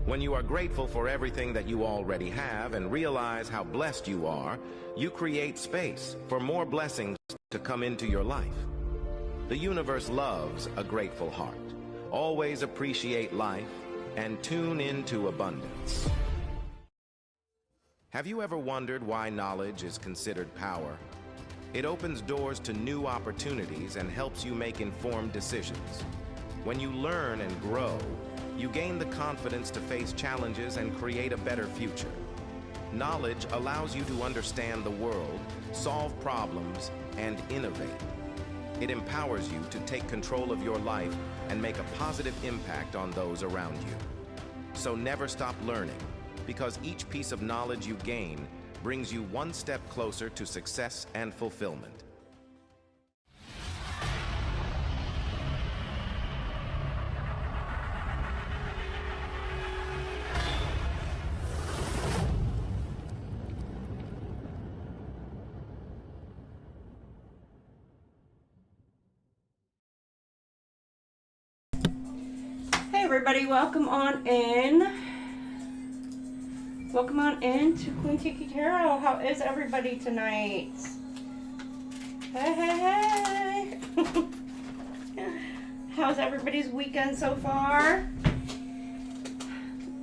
When you are grateful for everything that you already have and realize how blessed you are, you create space for more blessings to come into your life. The universe loves a grateful heart. Always appreciate life and tune into abundance. Have you ever wondered why knowledge is considered power? It opens doors to new opportunities and helps you make informed decisions. When you learn and grow, you gain the confidence to face challenges and create a better future. Knowledge allows you to understand the world, solve problems, and innovate. It empowers you to take control of your life and make a positive impact on those around you. So never stop learning, because each piece of knowledge you gain brings you one step closer to success and fulfillment. Everybody, welcome on in. Welcome on in to QueenTiki Tarot. How is everybody tonight? Hey, hey, hey. How's everybody's weekend so far?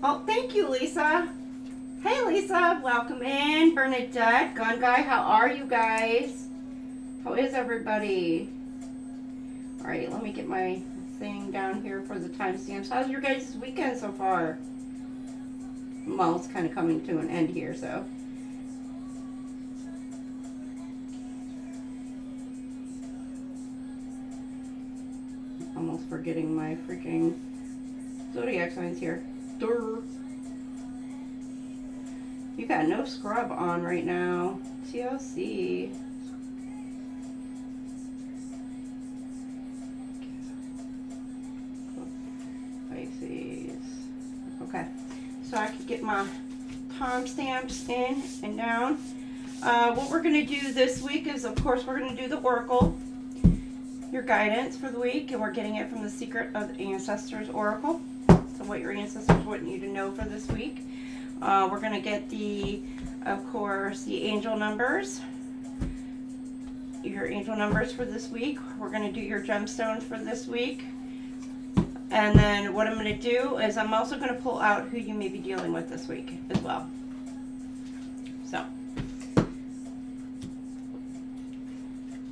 Oh, thank you, Lisa. Hey, Lisa. Welcome in. Bernadette, Gun Guy, how are you guys? How is everybody? All right, let me get my thing down here for the timestamps. How's your guys' weekend so far? Well, it's kind of coming to an end here, so. Almost forgetting my freaking zodiac signs here. Durr. You got no scrub on right now. TLC. Okay, so I can get my timestamps in and down. What we're going to do this week is, of course, we're going to do the Oracle, your guidance for the week, and we're getting it from the Secret of the Ancestors Oracle. So what your ancestors want you to know for this week. We're going to get of course, the angel numbers. Your angel numbers for this week. We're going to do your gemstones for this week. And then what I'm going to do is I'm also going to pull out who you may be dealing with this week as well. So,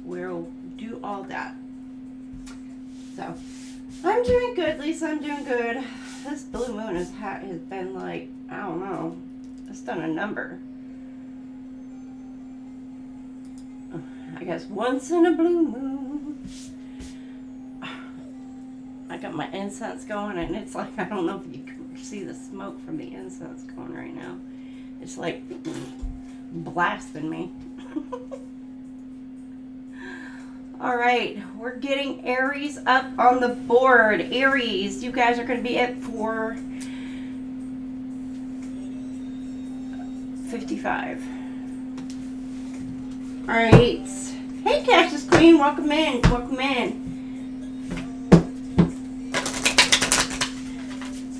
we'll do all that. So, I'm doing good, Lisa. I'm doing good. This blue moon has been like, I don't know, it's done a number. I guess once in a blue moon. I got my incense going, and it's like, I don't know if you can see the smoke from the incense going right now. It's like blasting me. All right, we're getting Aries up on the board. Aries, you guys are going to be at 455. All right. Hey, Cassius Queen, welcome in. Welcome in.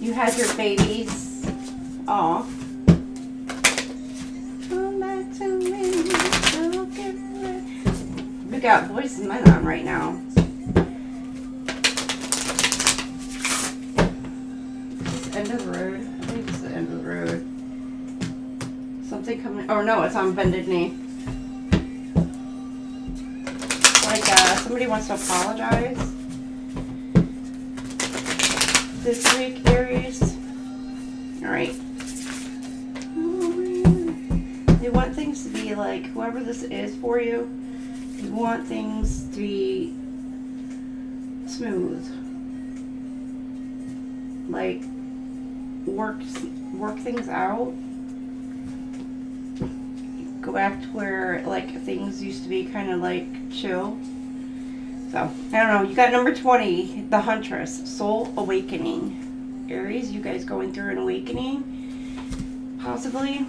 You had your babies. Aw. Come back to me. Don't get ready. We got Boys and Men on right now. It's end of the road. I think it's the end of the road. Something coming. Oh no, it's on bended knee. Like somebody wants to apologize this week, Aries. All right. They want things to be like, whoever this is for you, you want things to be smooth. Like, work things out. Go back to where, like, things used to be kind of, like, chill. So, I don't know. You got number 20, the Huntress, Soul Awakening. Aries, you guys going through an awakening? Possibly.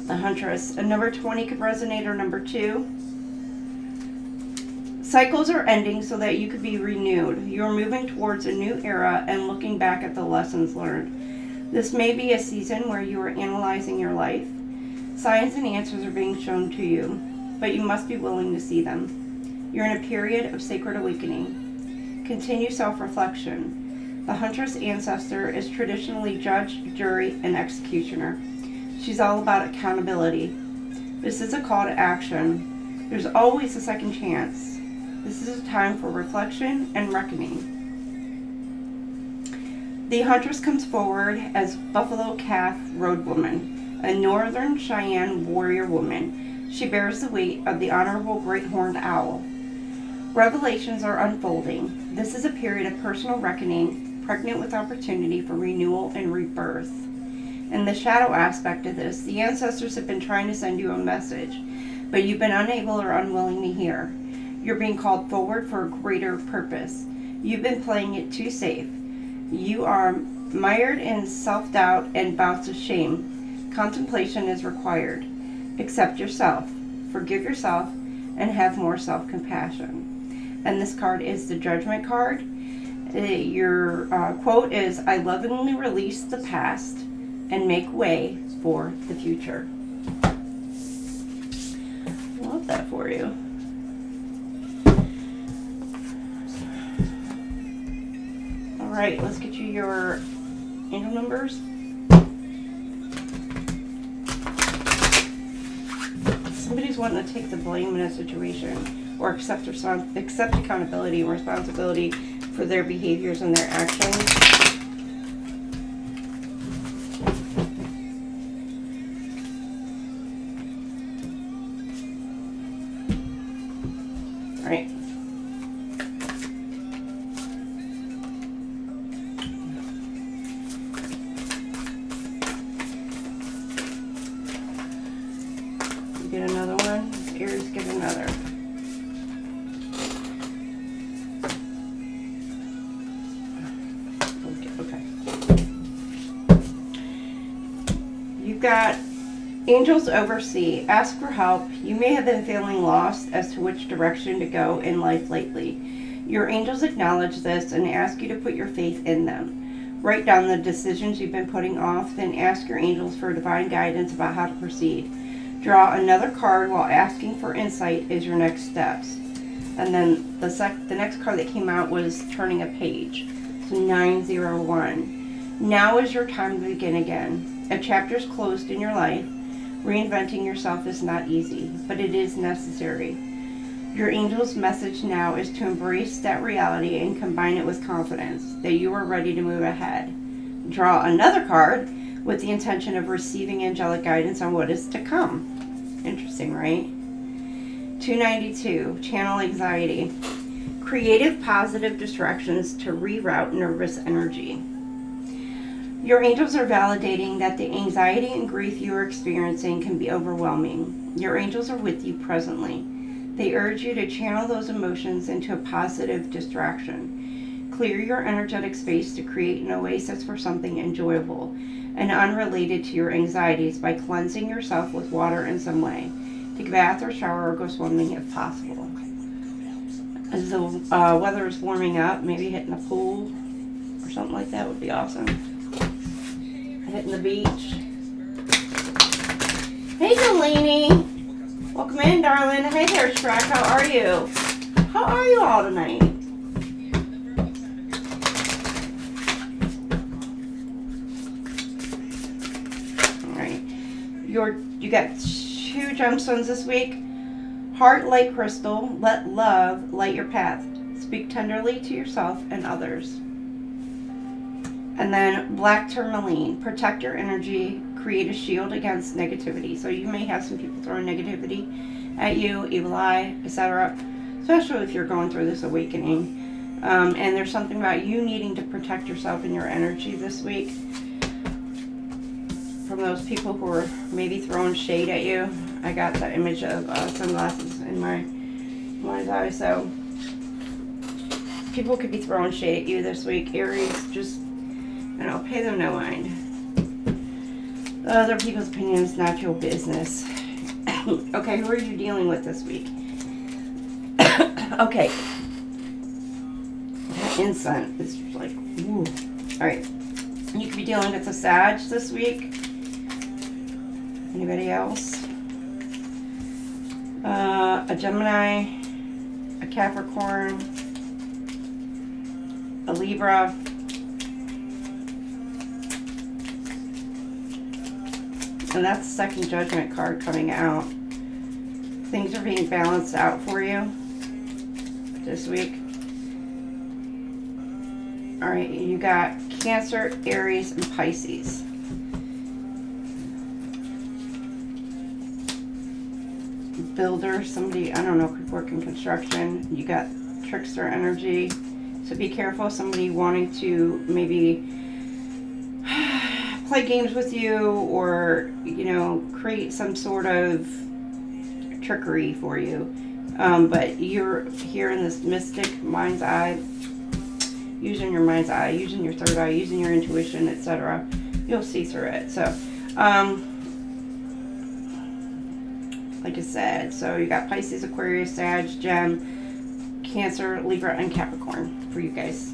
The Huntress. And number 20 could resonate, or number 2. Cycles are ending so that you could be renewed. You are moving towards a new era and looking back at the lessons learned. This may be a season where you are analyzing your life. Signs and answers are being shown to you, but you must be willing to see them. You're in a period of sacred awakening. Continue self-reflection. The Huntress ancestor is traditionally judge, jury, and executioner. She's all about accountability. This is a call to action. There's always a second chance. This is a time for reflection and reckoning. The Huntress comes forward as Buffalo Calf Road Woman, a Northern Cheyenne warrior woman. She bears the weight of the Honorable Great Horned Owl. Revelations are unfolding. This is a period of personal reckoning, pregnant with opportunity for renewal and rebirth. In the shadow aspect of this, the ancestors have been trying to send you a message, but you've been unable or unwilling to hear. You're being called forward for a greater purpose. You've been playing it too safe. You are mired in self-doubt and bouts of shame. Contemplation is required. Accept yourself, forgive yourself, and have more self-compassion. And this card is the Judgment card. Your quote is, I lovingly release the past and make way for the future. Love that for you. All right, let's get you your angel numbers. Somebody's wanting to take the blame in a situation or accept accountability and responsibility for their behaviors and their actions. All right. Get another one. Aries, get another. Okay. You've got angels oversee. Ask for help. You may have been feeling lost as to which direction to go in life lately. Your angels acknowledge this and ask you to put your faith in them. Write down the decisions you've been putting off, then ask your angels for divine guidance about how to proceed. Draw another card while asking for insight is your next steps. And then the next card that came out was turning a page. So 901. Now is your time to begin again. A chapter is closed in your life. Reinventing yourself is not easy, but it is necessary. Your angel's message now is to embrace that reality and combine it with confidence that you are ready to move ahead. Draw another card with the intention of receiving angelic guidance on what is to come. Interesting, right? 292, channel anxiety. Creative positive distractions to reroute nervous energy. Your angels are validating that the anxiety and grief you are experiencing can be overwhelming. Your angels are with you presently. They urge you to channel those emotions into a positive distraction. Clear your energetic space to create an oasis for something enjoyable and unrelated to your anxieties by cleansing yourself with water in some way. Take a bath or shower or go swimming if possible. As the weather is warming up, maybe hitting the pool or something like that would be awesome. Hitting the beach. Hey, Delaney. Welcome in, darling. Hey there, Shrek. How are you? How are you all tonight? Alright. You got 2 gemstones this week. Heart light crystal. Let love light your path. Speak tenderly to yourself and others. And then black tourmaline. Protect your energy. Create a shield against negativity. So you may have some people throwing negativity at you, evil eye, etc. Especially if you're going through this awakening. And there's something about you needing to protect yourself and your energy this week from those people who are maybe throwing shade at you. I got that image of sunglasses in my mind's eye. So people could be throwing shade at you this week. Aries, just, pay them no mind. Other people's opinions, not your business. Okay, who are you dealing with this week? Okay. That incense is like, ooh. Alright. You could be dealing with a Sag this week. Anybody else? A Gemini, a Capricorn, a Libra, and that's the second judgment card coming out. Things are being balanced out for you this week. Alright, you got Cancer, Aries, and Pisces. Builder, somebody, I don't know, could work in construction. You got trickster energy. So be careful, somebody wanting to maybe play games with you or, create some sort of trickery for you. But you're here in this mystic mind's eye, using your mind's eye, using your third eye, using your intuition, etc. You'll see through it. So, like I said, so you got Pisces, Aquarius, Sag, Gem, Cancer, Libra, and Capricorn for you guys.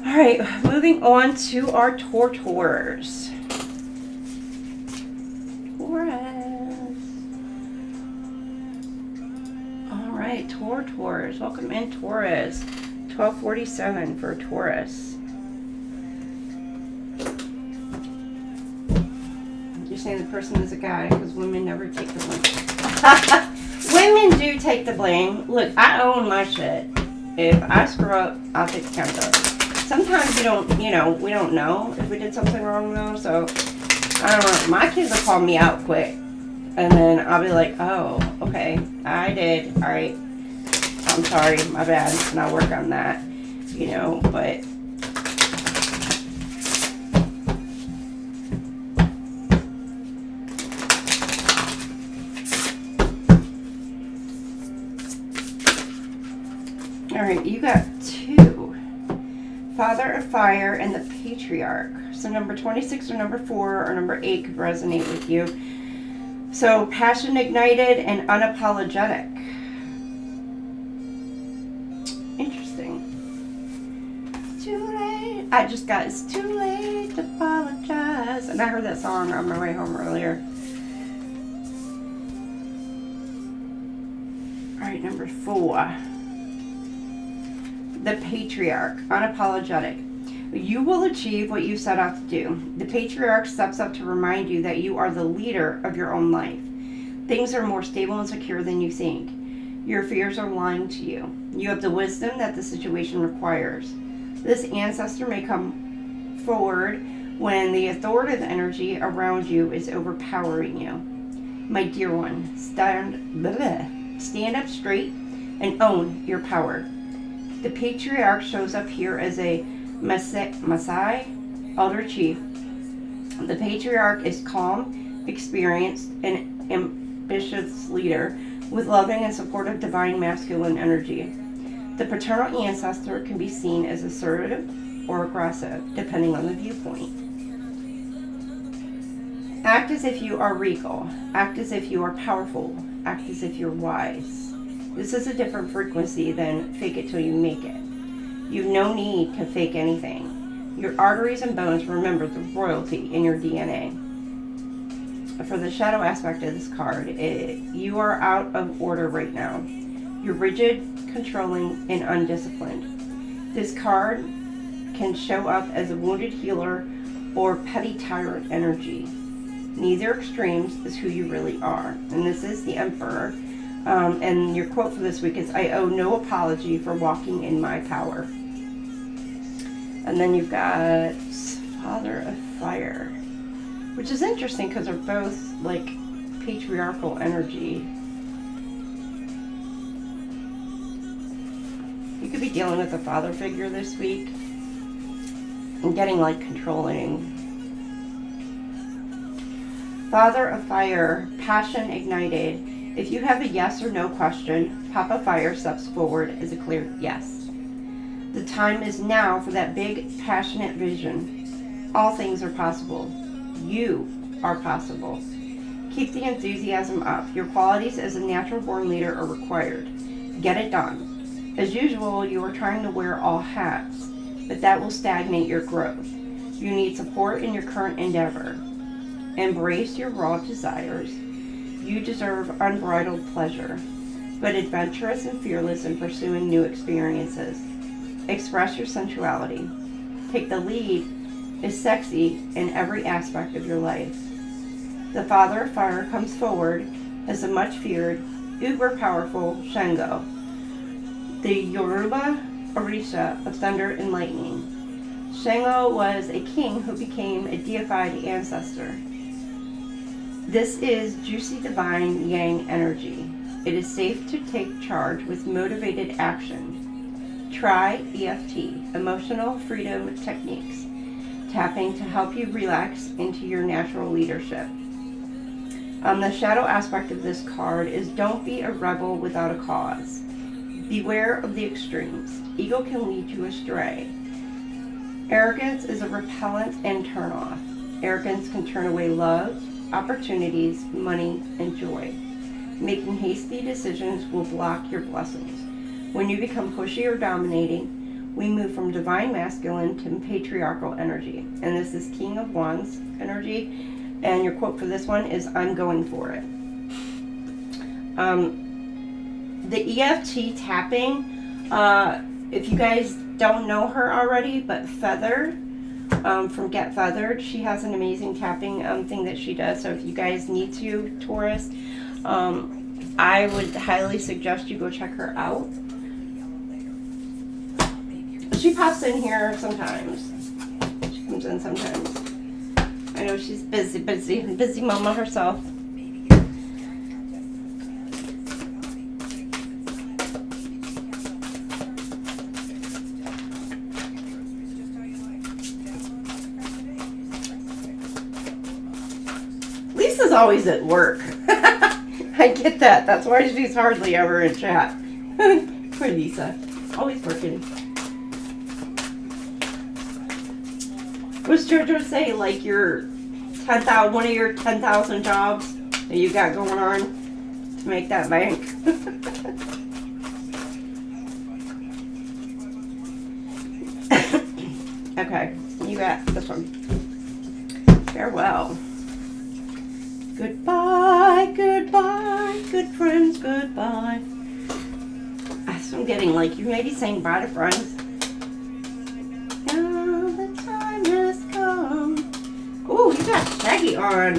All right, moving on to our Taurus. All right, Taurus. Welcome in, Taurus. 1247 for Taurus. You're saying the person is a guy because women never take the blame. Women do take the blame. Look, I own my shit. If I screw up, I'll take accountability. Sometimes we don't know if we did something wrong though. So I don't know. My kids will call me out quick, and then I'll be like, "Oh, okay, I did. All right, I'm sorry, my bad," and I'll work on that. But. Alright, you got 2. Father of Fire and the Patriarch. So number 26 or number 4 or number 8 could resonate with you. So passion ignited and unapologetic. Interesting. It's too late. I just got, it's too late to apologize. And I heard that song on my way home earlier. Alright, number 4. The Patriarch, unapologetic. You will achieve what you set out to do. The Patriarch steps up to remind you that you are the leader of your own life. Things are more stable and secure than you think. Your fears are lying to you. You have the wisdom that the situation requires. This ancestor may come forward when the authoritative energy around you is overpowering you. My dear one, stand up straight and own your power. The Patriarch shows up here as a Masai, elder chief. The Patriarch is calm, experienced, and ambitious leader with loving and supportive divine masculine energy. The paternal ancestor can be seen as assertive or aggressive, depending on the viewpoint. Act as if you are regal. Act as if you are powerful. Act as if you're wise. This is a different frequency than fake it till you make it. You have no need to fake anything. Your arteries and bones remember the royalty in your DNA. For the shadow aspect of this card, you are out of order right now. You're rigid, controlling, and undisciplined. This card can show up as a wounded healer or petty tyrant energy. Neither extremes is who you really are. And this is the Emperor. And your quote for this week is, I owe no apology for walking in my power. And then you've got Father of Fire, which is interesting because they're both like patriarchal energy. You could be dealing with a father figure this week and getting like controlling. Father of Fire, passion ignited. If you have a yes or no question, Papa Fire steps forward as a clear yes. The time is now for that big, passionate vision. All things are possible. You are possible. Keep the enthusiasm up. Your qualities as a natural born leader are required. Get it done. As usual, you are trying to wear all hats, but that will stagnate your growth. You need support in your current endeavor. Embrace your raw desires. You deserve unbridled pleasure, but adventurous and fearless in pursuing new experiences. Express your sensuality. Take the lead is sexy in every aspect of your life. The Father of Fire comes forward as the much feared, uber powerful Shango, the Yoruba Orisha of thunder and lightning. Shango was a king who became a deified ancestor. This is juicy divine yang energy. It is safe to take charge with motivated action. Try EFT, Emotional Freedom Techniques, tapping to help you relax into your natural leadership. The shadow aspect of this card is don't be a rebel without a cause. Beware of the extremes. Ego can lead you astray. Arrogance is a repellent and turnoff. Arrogance can turn away love, opportunities, money, and joy. Making hasty decisions will block your blessings. When you become pushy or dominating, we move from divine masculine to patriarchal energy. And this is King of Wands energy. And your quote for this one is, I'm going for it. The EFT tapping, if you guys don't know her already, but Feathered, from Get Feathered, she has an amazing tapping thing that she does. So if you guys need to, Taurus, I would highly suggest you go check her out. She pops in here sometimes. She comes in sometimes. I know she's busy mama herself. Lisa's always at work. I get that. That's why she's hardly ever in chat. Poor Lisa. Always working. What's JoJo say? Like your 10,000, one of your 10,000 jobs that you got going on to make that bank. Okay, you got this one. Farewell. Goodbye, goodbye, good friends, goodbye. So I'm getting like, you may be saying bye to friends. Now the time has come. Ooh, you got Shaggy on.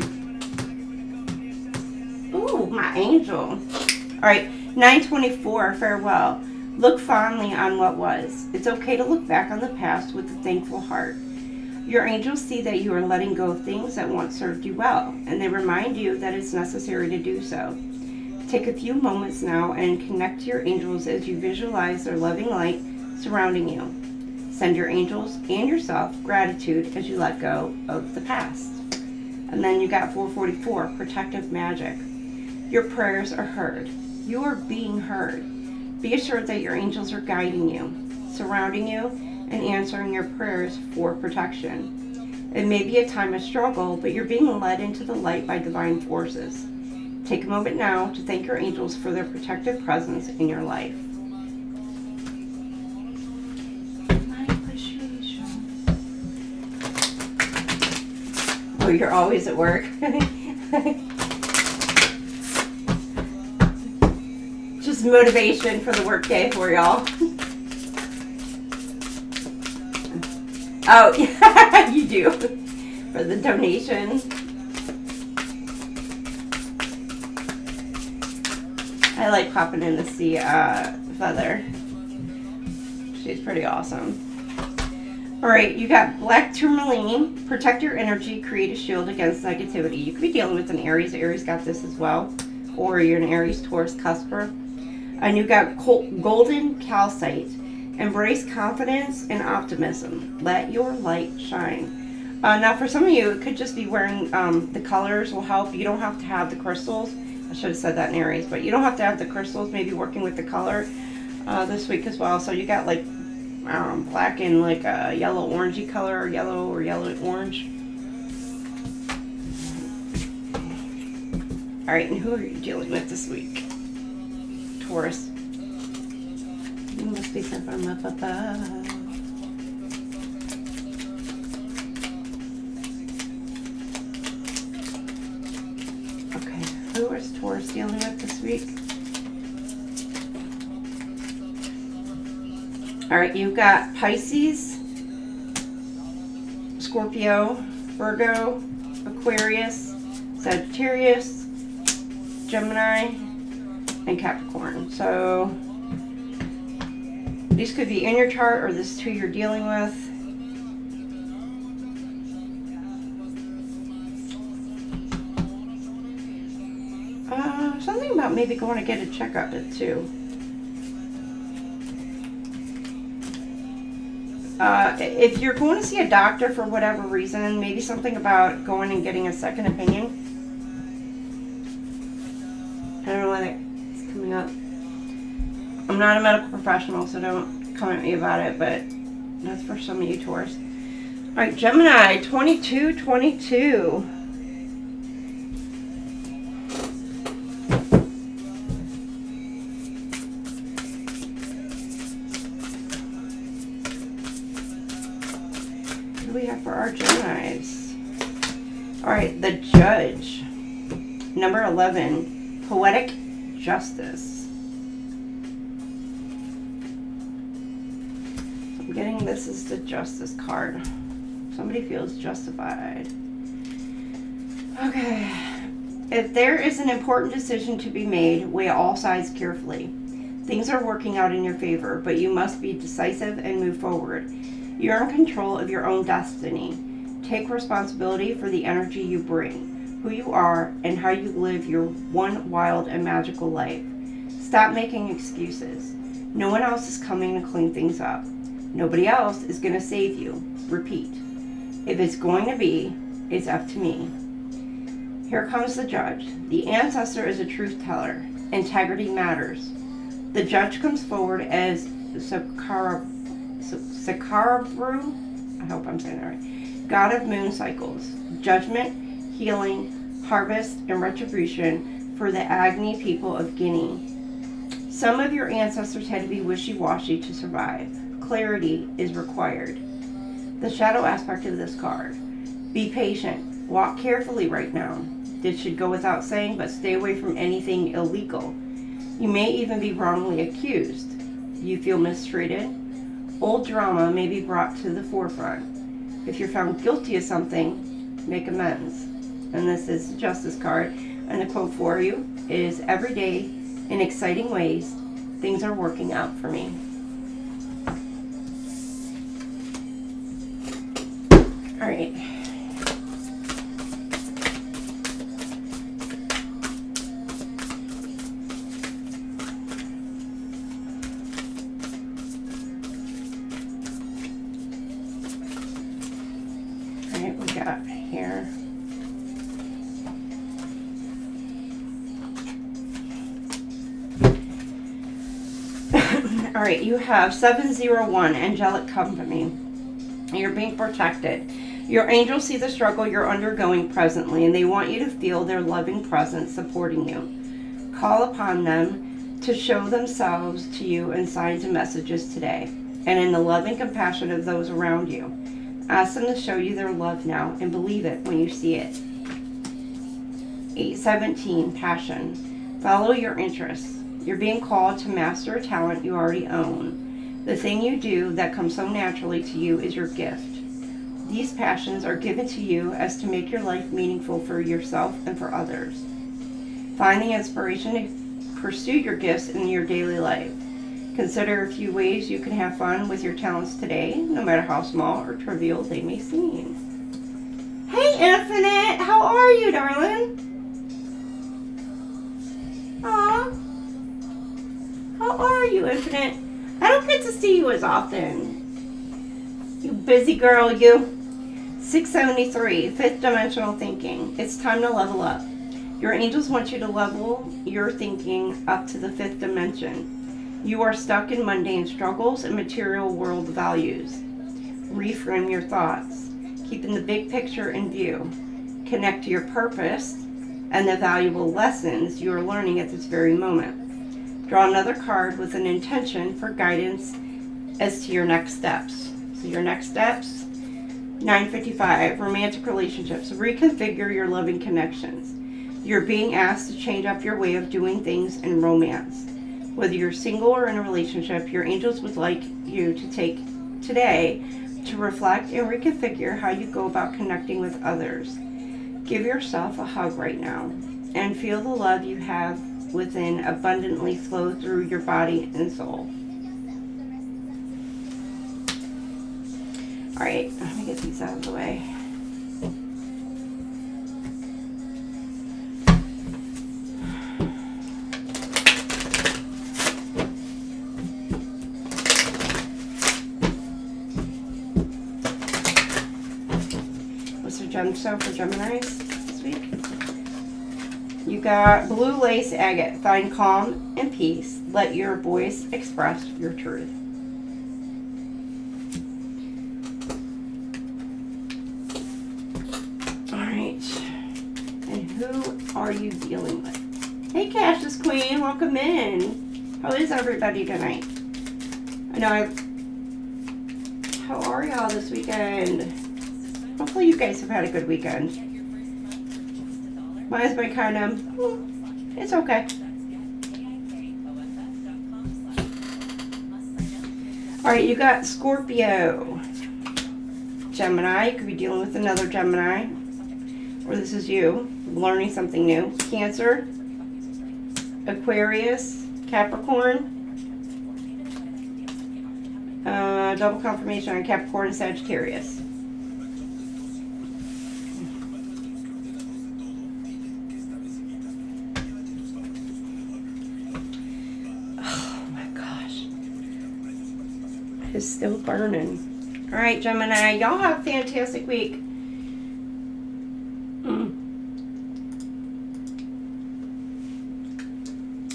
Ooh, my angel. Alright, 924, farewell. Look fondly on what was. It's okay to look back on the past with a thankful heart. Your angels see that you are letting go of things that once served you well, and they remind you that it's necessary to do so. Take a few moments now and connect to your angels as you visualize their loving light surrounding you. Send your angels and yourself gratitude as you let go of the past. And then you got 444, protective magic. Your prayers are heard. You are being heard. Be assured that your angels are guiding you, surrounding you, and answering your prayers for protection. It may be a time of struggle, but you're being led into the light by divine forces. Take a moment now to thank your angels for their protective presence in your life. Oh, you're always at work. Just motivation for the work day for y'all. Oh, yeah, you do. For the donation. I like popping in to see Feather. She's pretty awesome. Alright, you got black tourmaline. Protect your energy. Create a shield against negativity. You could be dealing with an Aries. Aries got this as well. Or you're an Aries, Taurus, cusper. And you got golden calcite. Embrace confidence and optimism. Let your light shine. Now, for some of you, it could just be wearing the colors will help. You don't have to have the crystals. I should have said that in Aries, but you don't have to have the crystals. Maybe working with the color this week as well. So you got like black and like a yellow orangey color, or yellow orange. All right, and who are you dealing with this week? Taurus. You must be sent from up above. Okay, who is Taurus dealing with this week? All right, you've got Pisces, Scorpio, Virgo, Aquarius, Sagittarius, Gemini, and Capricorn. So these could be in your chart, or this is who you're dealing with. Something about maybe going to get a checkup too. If you're going to see a doctor for whatever reason, maybe something about going and getting a second opinion. I don't know why that's coming up. I'm not a medical professional, so don't come at me about it, but that's for some of you Taurus. Alright, Gemini, 2222. What do we have for our Geminis? Alright, the Judge. Number 11, Poetic Justice. I'm getting this is the Justice card. Somebody feels justified. Okay. If there is an important decision to be made, weigh all sides carefully. Things are working out in your favor, but you must be decisive and move forward. You're in control of your own destiny. Take responsibility for the energy you bring, who you are, and how you live your one wild and magical life. Stop making excuses. No one else is coming to clean things up. Nobody else is going to save you. Repeat. If it's going to be, it's up to me. Here comes the Judge. The ancestor is a truth teller. Integrity matters. The Judge comes forward as Sakaru, I hope I'm saying that right, God of moon cycles, judgment, healing, harvest, and retribution for the Agni people of Guinea. Some of your ancestors had to be wishy-washy to survive. Clarity is required. The shadow aspect of this card. Be patient. Walk carefully right now. This should go without saying, but stay away from anything illegal. You may even be wrongly accused. You feel mistreated. Old drama may be brought to the forefront. If you're found guilty of something, make amends. And this is the Justice card. And the quote for you is, every day, in exciting ways, things are working out for me. All right. All right, we got here. All right, you have 701, Angelic Company. You're being protected. Your angels see the struggle you're undergoing presently, and they want you to feel their loving presence supporting you. Call upon them to show themselves to you in signs and messages today, and in the loving compassion of those around you. Ask them to show you their love now and believe it when you see it. 817, passion. Follow your interests. You're being called to master a talent you already own. The thing you do that comes so naturally to you is your gift. These passions are given to you as to make your life meaningful for yourself and for others. Find the inspiration to pursue your gifts in your daily life. Consider a few ways you can have fun with your talents today, no matter how small or trivial they may seem. Hey, Infinite! How are you, darling? Aw. How are you, Infinite? I don't get to see you as often. You busy girl, you. 673, fifth dimensional thinking. It's time to level up. Your angels want you to level your thinking up to the fifth dimension. You are stuck in mundane struggles and material world values. Reframe your thoughts, keeping the big picture in view. Connect to your purpose and the valuable lessons you are learning at this very moment. Draw another card with an intention for guidance as to your next steps. So your next steps, 955, romantic relationships. Reconfigure your loving connections. You're being asked to change up your way of doing things in romance. Whether you're single or in a relationship, your angels would like you to take today to reflect and reconfigure how you go about connecting with others. Give yourself a hug right now and feel the love you have within abundantly flow through your body and soul. All right, let me get these out of the way. What's your gemstone for Geminis this week? You got blue lace agate. Find calm and peace. Let your voice express your truth. Who are you dealing with? Hey, Cassius Queen, welcome in. How is everybody tonight? How are y'all this weekend? Hopefully you guys have had a good weekend. Mine's been kind of, it's okay. Alright, you got Scorpio. Gemini, you could be dealing with another Gemini. Or this is you, learning something new. Cancer, Aquarius, Capricorn. Double confirmation on Capricorn and Sagittarius. Oh my gosh. It's still burning. Alright, Gemini, y'all have a fantastic week.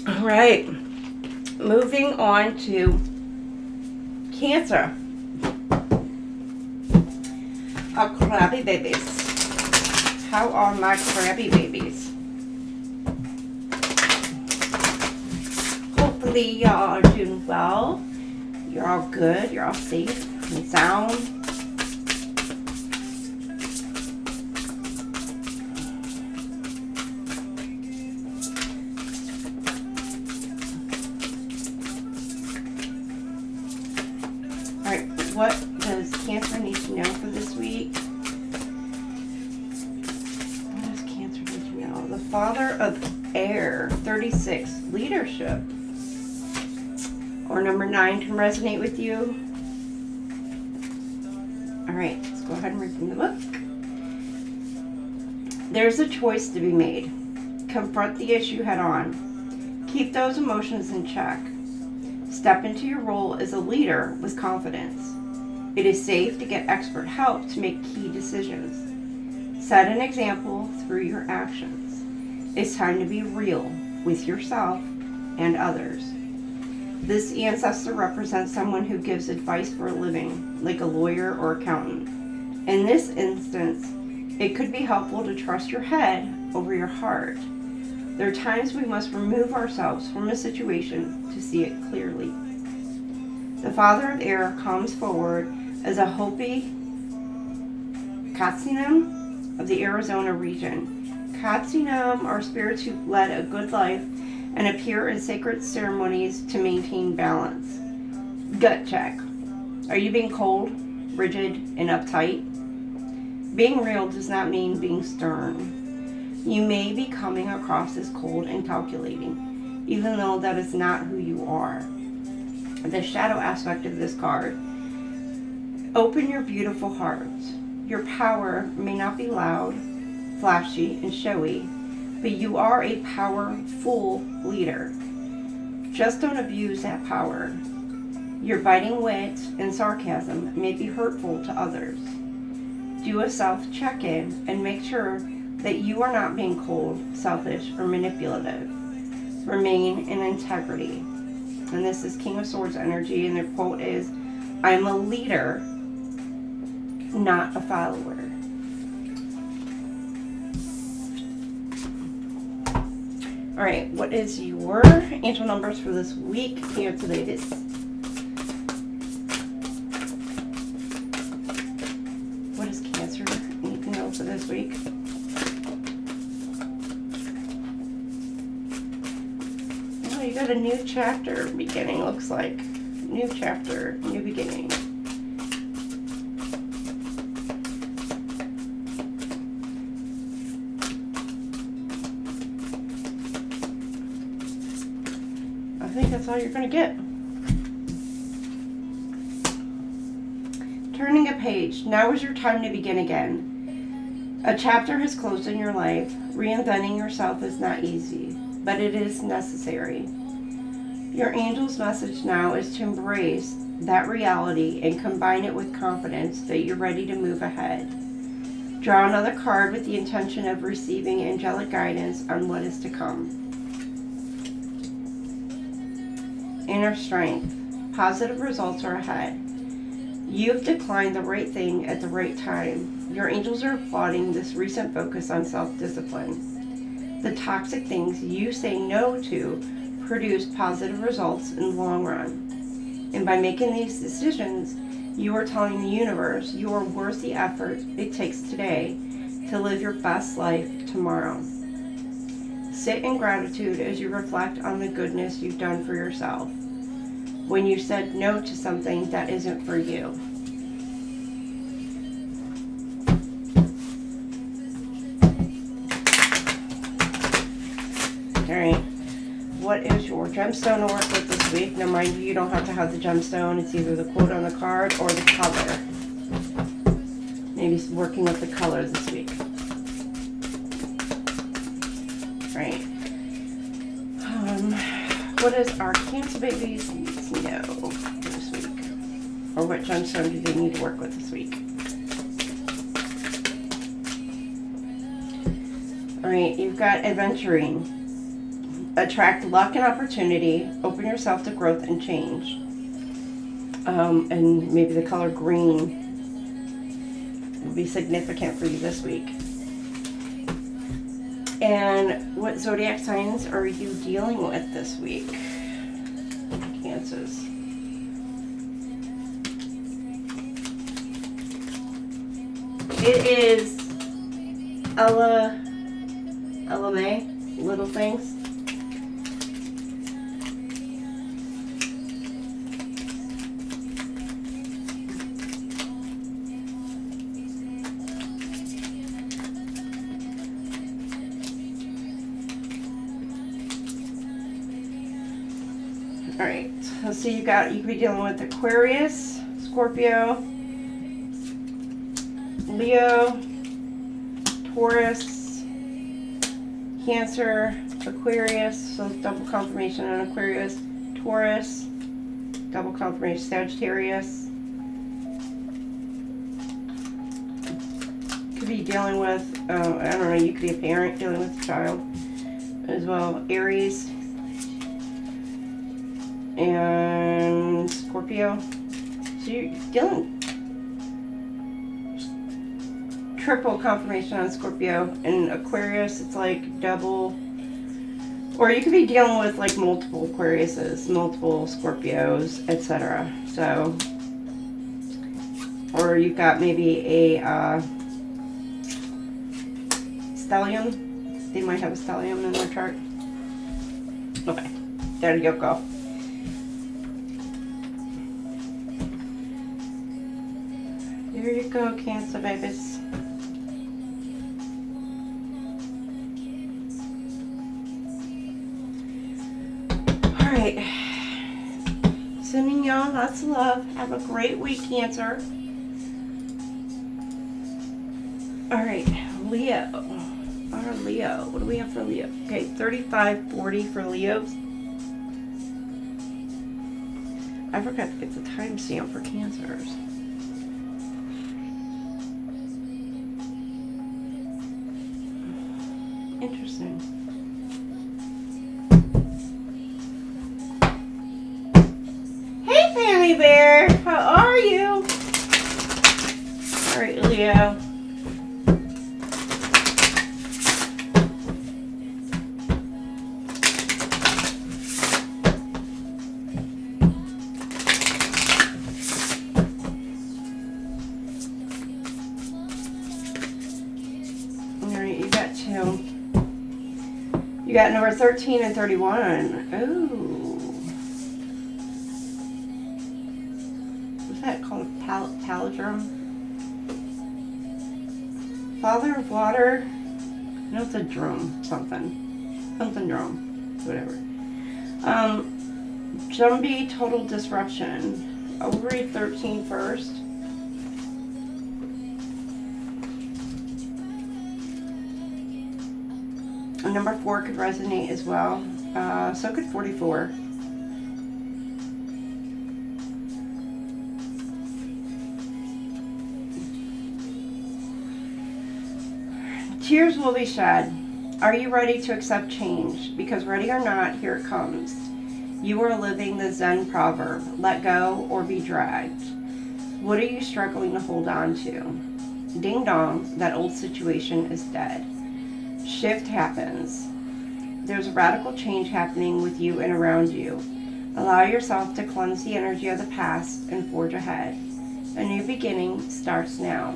All right, moving on to Cancer. Our crabby babies. How are my crabby babies? Hopefully y'all are doing well. You're all good. You're all safe and sound. What does Cancer need to know for this week? What does Cancer need to know? The Father of Air, 36, leadership. Or number 9 can resonate with you. All right, let's go ahead and read from the book. There's a choice to be made. Confront the issue head on. Keep those emotions in check. Step into your role as a leader with confidence. It is safe to get expert help to make key decisions. Set an example through your actions. It's time to be real with yourself and others. This ancestor represents someone who gives advice for a living, like a lawyer or accountant. In this instance, it could be helpful to trust your head over your heart. There are times we must remove ourselves from a situation to see it clearly. The Father of Air comes forward as a hoping Katsinam of the Arizona region. Katsinam are spirits who led a good life and appear in sacred ceremonies to maintain balance. Gut check. Are you being cold, rigid, and uptight? Being real does not mean being stern. You may be coming across as cold and calculating, even though that is not who you are. The shadow aspect of this card. Open your beautiful heart. Your power may not be loud, flashy, and showy, but you are a powerful leader. Just don't abuse that power. Your biting wit and sarcasm may be hurtful to others. Do a self-check-in and make sure that you are not being cold, selfish, or manipulative. Remain in integrity. And this is King of Swords energy, and their quote is, I'm a leader, not a follower. All right, what is your angel numbers for this week? Here today is. What is Cancer? Anything else for this week? Oh, you got a new chapter beginning, looks like. New chapter, new beginning. I think that's all you're going to get. Turning a page. Now is your time to begin again. A chapter has closed in your life. Reinventing yourself is not easy, but it is necessary. Your angel's message now is to embrace that reality and combine it with confidence that you're ready to move ahead. Draw another card with the intention of receiving angelic guidance on what is to come. Inner strength. Positive results are ahead. You've declined the right thing at the right time. Your angels are applauding this recent focus on self-discipline. The toxic things you say no to produce positive results in the long run. And by making these decisions, you are telling the universe you are worth the effort it takes today to live your best life tomorrow. Sit in gratitude as you reflect on the goodness you've done for yourself when you said no to something that isn't for you. Alright, what is your gemstone to work with this week? Now mind you, you don't have to have the gemstone. It's either the quote on the card or the color. Maybe working with the color this week. Right. What does our Cancer babies need to know this week? Or what gemstone do they need to work with this week? Alright, you've got adventuring. Attract luck and opportunity. Open yourself to growth and change. And maybe the color green will be significant for you this week. And what zodiac signs are you dealing with this week? Cancers. It is May, Little Things. Alright, let's see, you could be dealing with Aquarius, Scorpio, Leo, Taurus, Cancer, Aquarius, so double confirmation on Aquarius, Taurus, double confirmation, Sagittarius. Could be dealing with, I don't know, you could be a parent dealing with a child as well, Aries. And Scorpio. So you're dealing triple confirmation on Scorpio. And Aquarius, it's like double. Or you could be dealing with like multiple Aquariuses, multiple Scorpios, etc. So, or you've got maybe a stellium. They might have a stellium in their chart. Okay, there you go. There you go, Cancer babies. All right. Sending y'all lots of love. Have a great week, Cancer. All right, Leo. Our Leo. What do we have for Leo? Okay, 3540 for Leos. I forgot to get the timestamp for Cancers. Interesting. Hey, Fanny Bear. How are you? All right, Leo. You got number 13 and 31. Ooh. What's that called? Palindrome? Father of water? No, it's a drum. Something. Something drum. Whatever. Jumbie total disruption. I'll read 13 first. Number 4 could resonate as well. So could 44. Tears will be shed. Are you ready to accept change? Because ready or not, here it comes. You are living the Zen proverb, let go or be dragged. What are you struggling to hold on to? Ding dong, that old situation is dead. Shift happens. There's a radical change happening with you and around you. Allow yourself to cleanse the energy of the past and forge ahead. A new beginning starts now.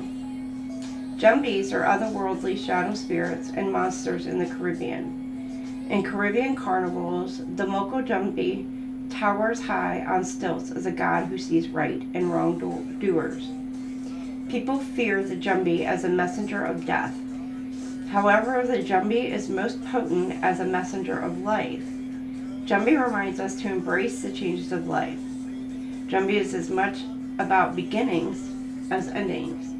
Jumbies are otherworldly shadow spirits and monsters in the Caribbean. In Caribbean carnivals, the Moko Jumbie towers high on stilts as a god who sees right and wrongdoers. People fear the Jumbie as a messenger of death. However, the Jumbie is most potent as a messenger of life. Jumbie reminds us to embrace the changes of life. Jumbie is as much about beginnings as endings.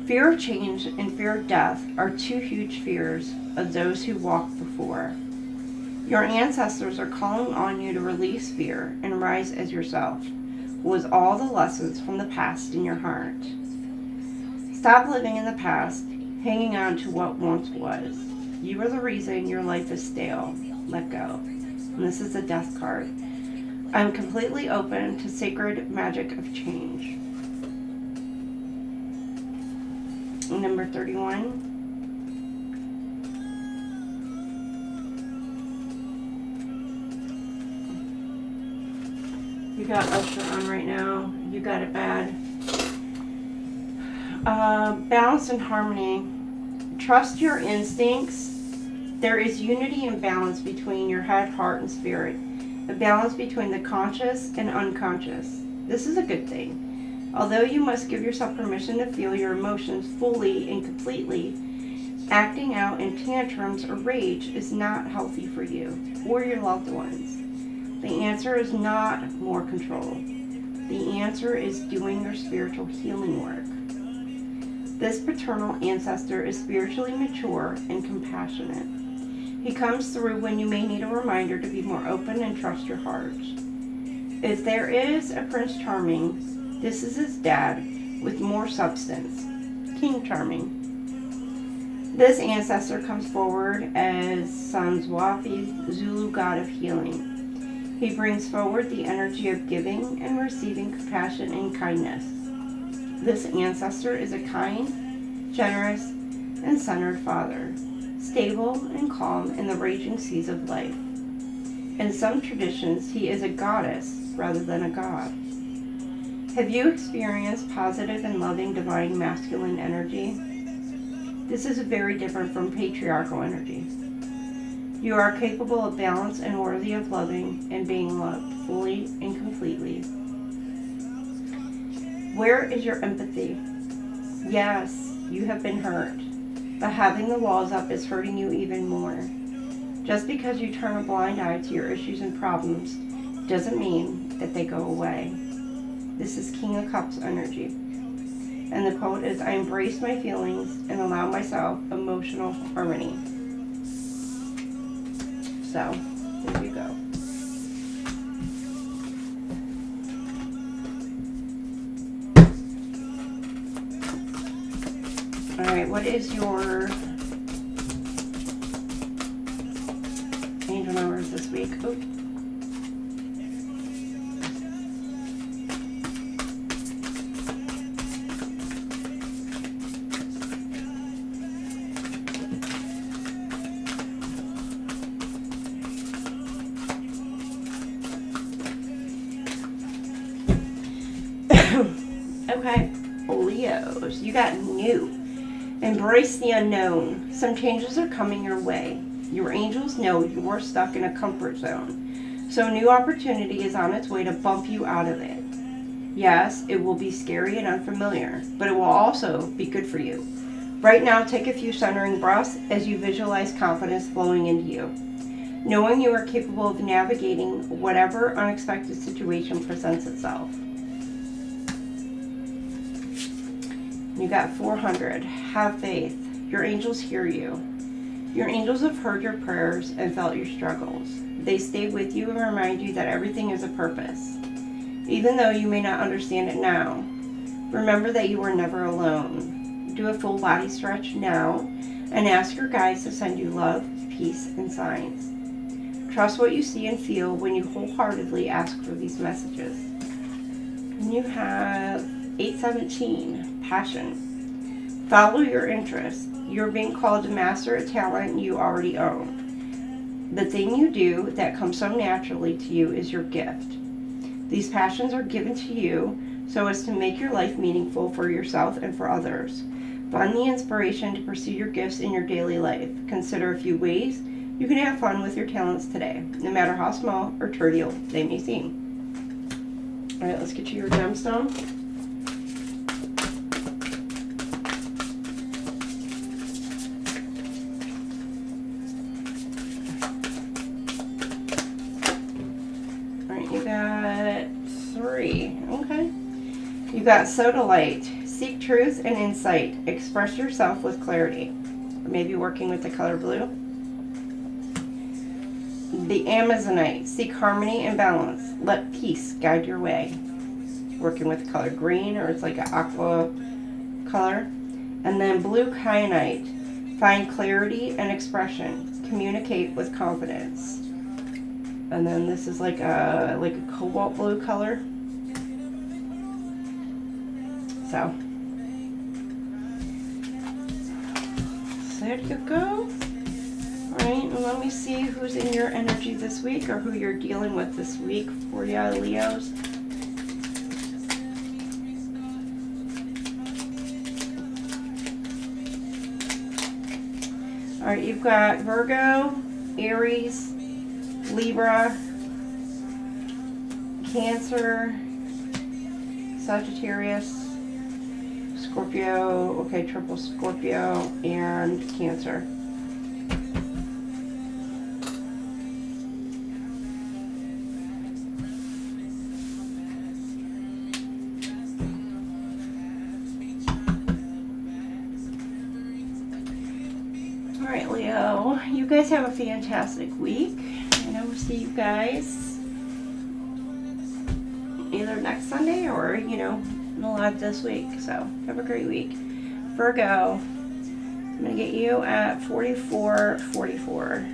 Fear of change and fear of death are two huge fears of those who walked before. Your ancestors are calling on you to release fear and rise as yourself, with all the lessons from the past in your heart. Stop living in the past, hanging on to what once was. You are the reason your life is stale. Let go. And this is the Death card. I'm completely open to sacred magic of change. Number 31. You got Usher on right now. You got it bad. Balance and harmony. Trust your instincts. There is unity and balance between your head, heart, and spirit. A balance between the conscious and unconscious. This is a good thing. Although you must give yourself permission to feel your emotions fully and completely, acting out in tantrums or rage is not healthy for you or your loved ones. The answer is not more control. The answer is doing your spiritual healing work. This paternal ancestor is spiritually mature and compassionate. He comes through when you may need a reminder to be more open and trust your heart. If there is a Prince Charming, this is his dad with more substance, King Charming. This ancestor comes forward as Sanzwafi, Zulu god of healing. He brings forward the energy of giving and receiving compassion and kindness. This ancestor is a kind, generous, and centered father, stable and calm in the raging seas of life. In some traditions, he is a goddess rather than a god. Have you experienced positive and loving divine masculine energy? This is very different from patriarchal energy. You are capable of balance and worthy of loving and being loved fully and completely. Where is your empathy? Yes, you have been hurt, but having the walls up is hurting you even more. Just because you turn a blind eye to your issues and problems doesn't mean that they go away. This is King of Cups energy. And the quote is, I embrace my feelings and allow myself emotional harmony. So, there you go. Alright, what is your angel numbers this week? Oh. Okay, Leos, you got new. Embrace the unknown. Some changes are coming your way. Your angels know you are stuck in a comfort zone, so a new opportunity is on its way to bump you out of it. Yes, it will be scary and unfamiliar, but it will also be good for you. Right now, take a few centering breaths as you visualize confidence flowing into you, knowing you are capable of navigating whatever unexpected situation presents itself. You got 400. Have faith. Your angels hear you. Your angels have heard your prayers and felt your struggles. They stay with you and remind you that everything is a purpose. Even though you may not understand it now, remember that you are never alone. Do a full body stretch now and ask your guides to send you love, peace, and signs. Trust what you see and feel when you wholeheartedly ask for these messages. And you have 817. Passion. Follow your interests. You're being called to master a talent you already own. The thing you do that comes so naturally to you is your gift. These passions are given to you so as to make your life meaningful for yourself and for others. Find the inspiration to pursue your gifts in your daily life. Consider a few ways you can have fun with your talents today, no matter how small or trivial they may seem. All right, let's get you your gemstone. You got 3. Okay. You got sodalite. Seek truth and insight. Express yourself with clarity. Or maybe working with the color blue. The Amazonite. Seek harmony and balance. Let peace guide your way. Working with the color green, or it's like an aqua color. And then blue kyanite. Find clarity and expression. Communicate with confidence. And then this is like a cobalt blue color. So there you go. Alright, and let me see who's in your energy this week, or who you're dealing with this week for you, Leos. Alright, you've got Virgo, Aries, Libra, Cancer, Sagittarius, Scorpio, okay, triple Scorpio, and Cancer. Alright, Leo, you guys have a fantastic week. And I will see you guys either next Sunday or, in the live this week. So, have a great week. Virgo, I'm going to get you at 4444.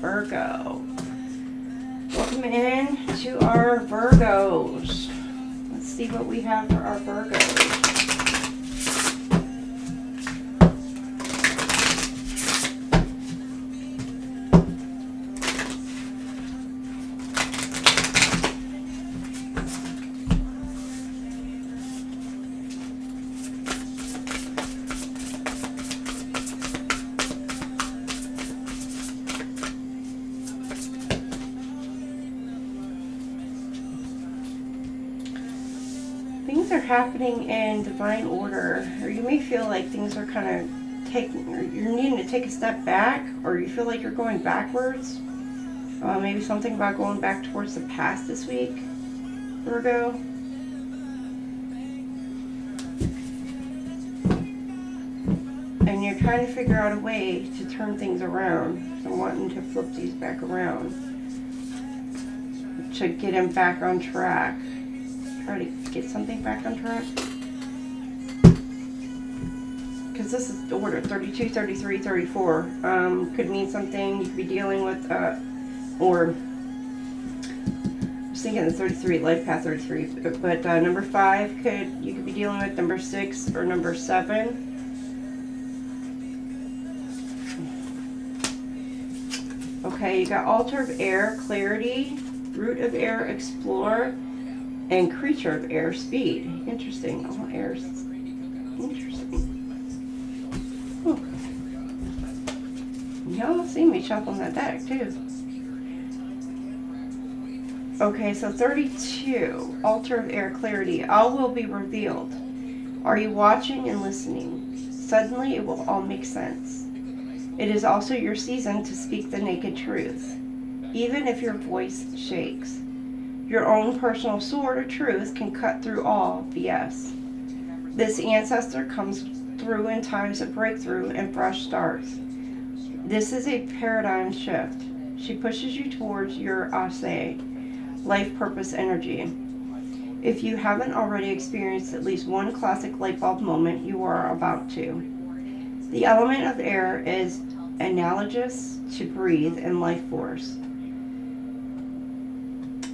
Virgo. Welcome in to our Virgos. Let's see what we have for our Virgos. are happening in divine order, or you may feel like things are kind of taking, or you're needing to take a step back, or you feel like you're going backwards. Maybe something about going back towards the past this week, Virgo. And you're trying to figure out a way to turn things around. So I'm wanting to flip these back around to get them back on track. Try to get something back on track. Because this is the order 32, 33, 34. Could mean something you could be dealing with, or I was thinking the 33, life path 33. But number 5 you could be dealing with, number 6 or number 7. Okay, you got altar of air, clarity, root of air, explore, and creature of air, speed. Interesting. Oh, air. Interesting. Oh. Y'all see me shuffling that deck too. Okay, so 32, altar of air, clarity. All will be revealed. Are you watching and listening? Suddenly it will all make sense. It is also your season to speak the naked truth, even if your voice shakes. Your own personal sword of truth can cut through all BS. This ancestor comes through in times of breakthrough and fresh starts. This is a paradigm shift. She pushes you towards your Ase, life purpose energy. If you haven't already experienced at least one classic light bulb moment, you are about to. The element of air is analogous to breathe and life force.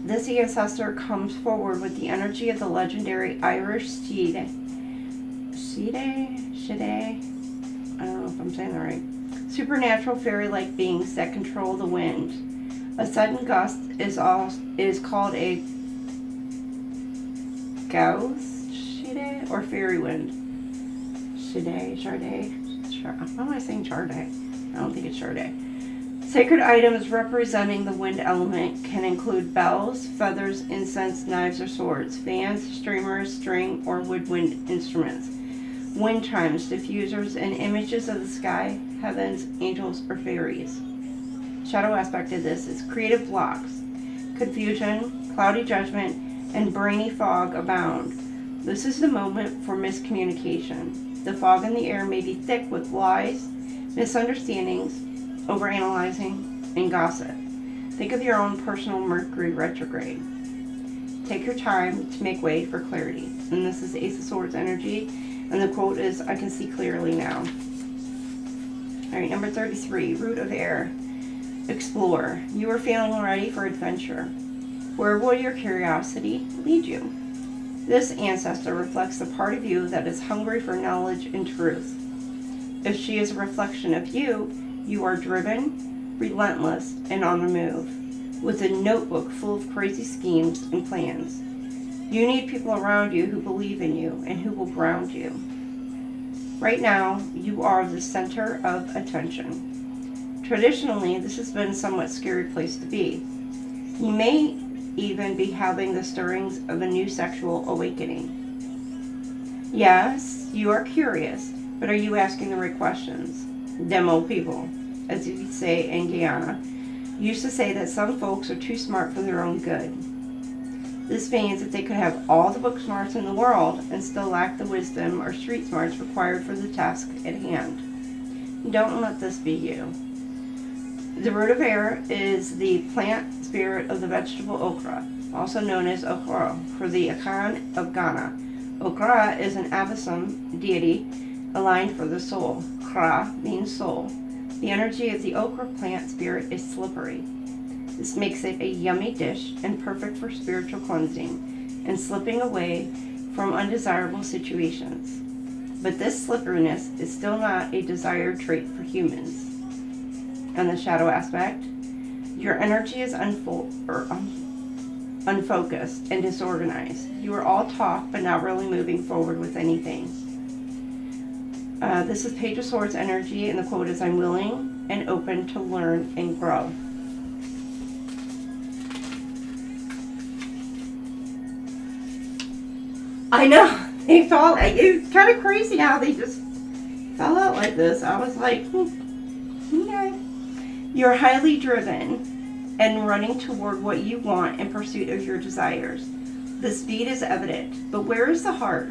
This ancestor comes forward with the energy of the legendary Irish Shide. I don't know if I'm saying that right. Supernatural fairy-like beings that control the wind. A sudden gust is called a gauss Shide or fairy wind. Charday. How am I saying Charday? I don't think it's Charday. Sacred items representing the wind element can include bells, feathers, incense, knives or swords, fans, streamers, string, or woodwind instruments, wind chimes, diffusers, and images of the sky, heavens, angels, or fairies. Shadow aspect of this is creative blocks, confusion, cloudy judgment, and brainy fog abound. This is the moment for miscommunication. The fog in the air may be thick with lies, misunderstandings, overanalyzing, and gossip. Think of your own personal Mercury retrograde. Take your time to make way for clarity. And this is Ace of Swords energy. And the quote is, I can see clearly now. Alright, number 33, root of air. Explore. You are feeling ready for adventure. Where will your curiosity lead you? This ancestor reflects the part of you that is hungry for knowledge and truth. If she is a reflection of you, you are driven, relentless, and on the move, with a notebook full of crazy schemes and plans. You need people around you who believe in you and who will ground you. Right now, you are the center of attention. Traditionally, this has been a somewhat scary place to be. You may even be having the stirrings of a new sexual awakening. Yes, you are curious, but are you asking the right questions? Demo people, as you say in Guyana, used to say that some folks are too smart for their own good. This means that they could have all the book smarts in the world and still lack the wisdom or street smarts required for the task at hand. Don't let this be you. The root of air is the plant spirit of the vegetable okra, also known as okra, for the Akan of Ghana. Okra is an abusive deity aligned for the soul. Kra means soul. The energy of the okra plant spirit is slippery. This makes it a yummy dish and perfect for spiritual cleansing and slipping away from undesirable situations. But this slipperiness is still not a desired trait for humans. And the shadow aspect, your energy is unfocused and disorganized. You are all talk but not really moving forward with anything. This is Page of Swords energy, and the quote is, I'm willing and open to learn and grow. I know. They fell, it's kind of crazy how they just fell out like this. I was like, okay. You're highly driven and running toward what you want in pursuit of your desires. The speed is evident, but where is the heart?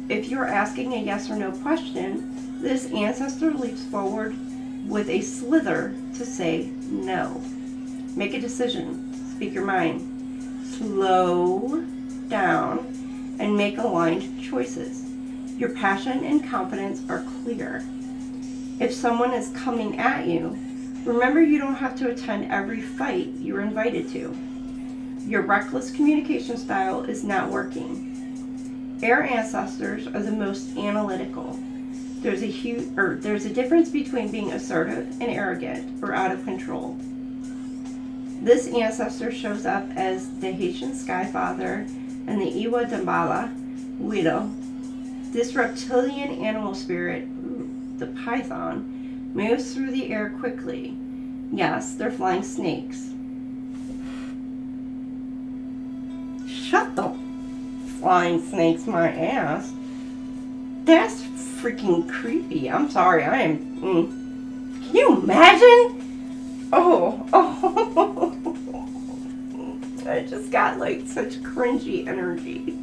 If you're asking a yes or no question, this ancestor leaps forward with a slither to say no. Make a decision. Speak your mind. Slow down and make aligned choices. Your passion and confidence are clear. If someone is coming at you, remember you don't have to attend every fight you're invited to. Your reckless communication style is not working. Air ancestors are the most analytical. There's a difference between being assertive and arrogant or out of control. This ancestor shows up as the Haitian Sky Father and the Iwa Dambala widow. This reptilian animal spirit, the python, moves through the air quickly. Yes, they're flying snakes. Shut the flying snakes my ass. That's freaking creepy. I'm sorry, I am... Can you imagine? Oh. I just got like such cringy energy.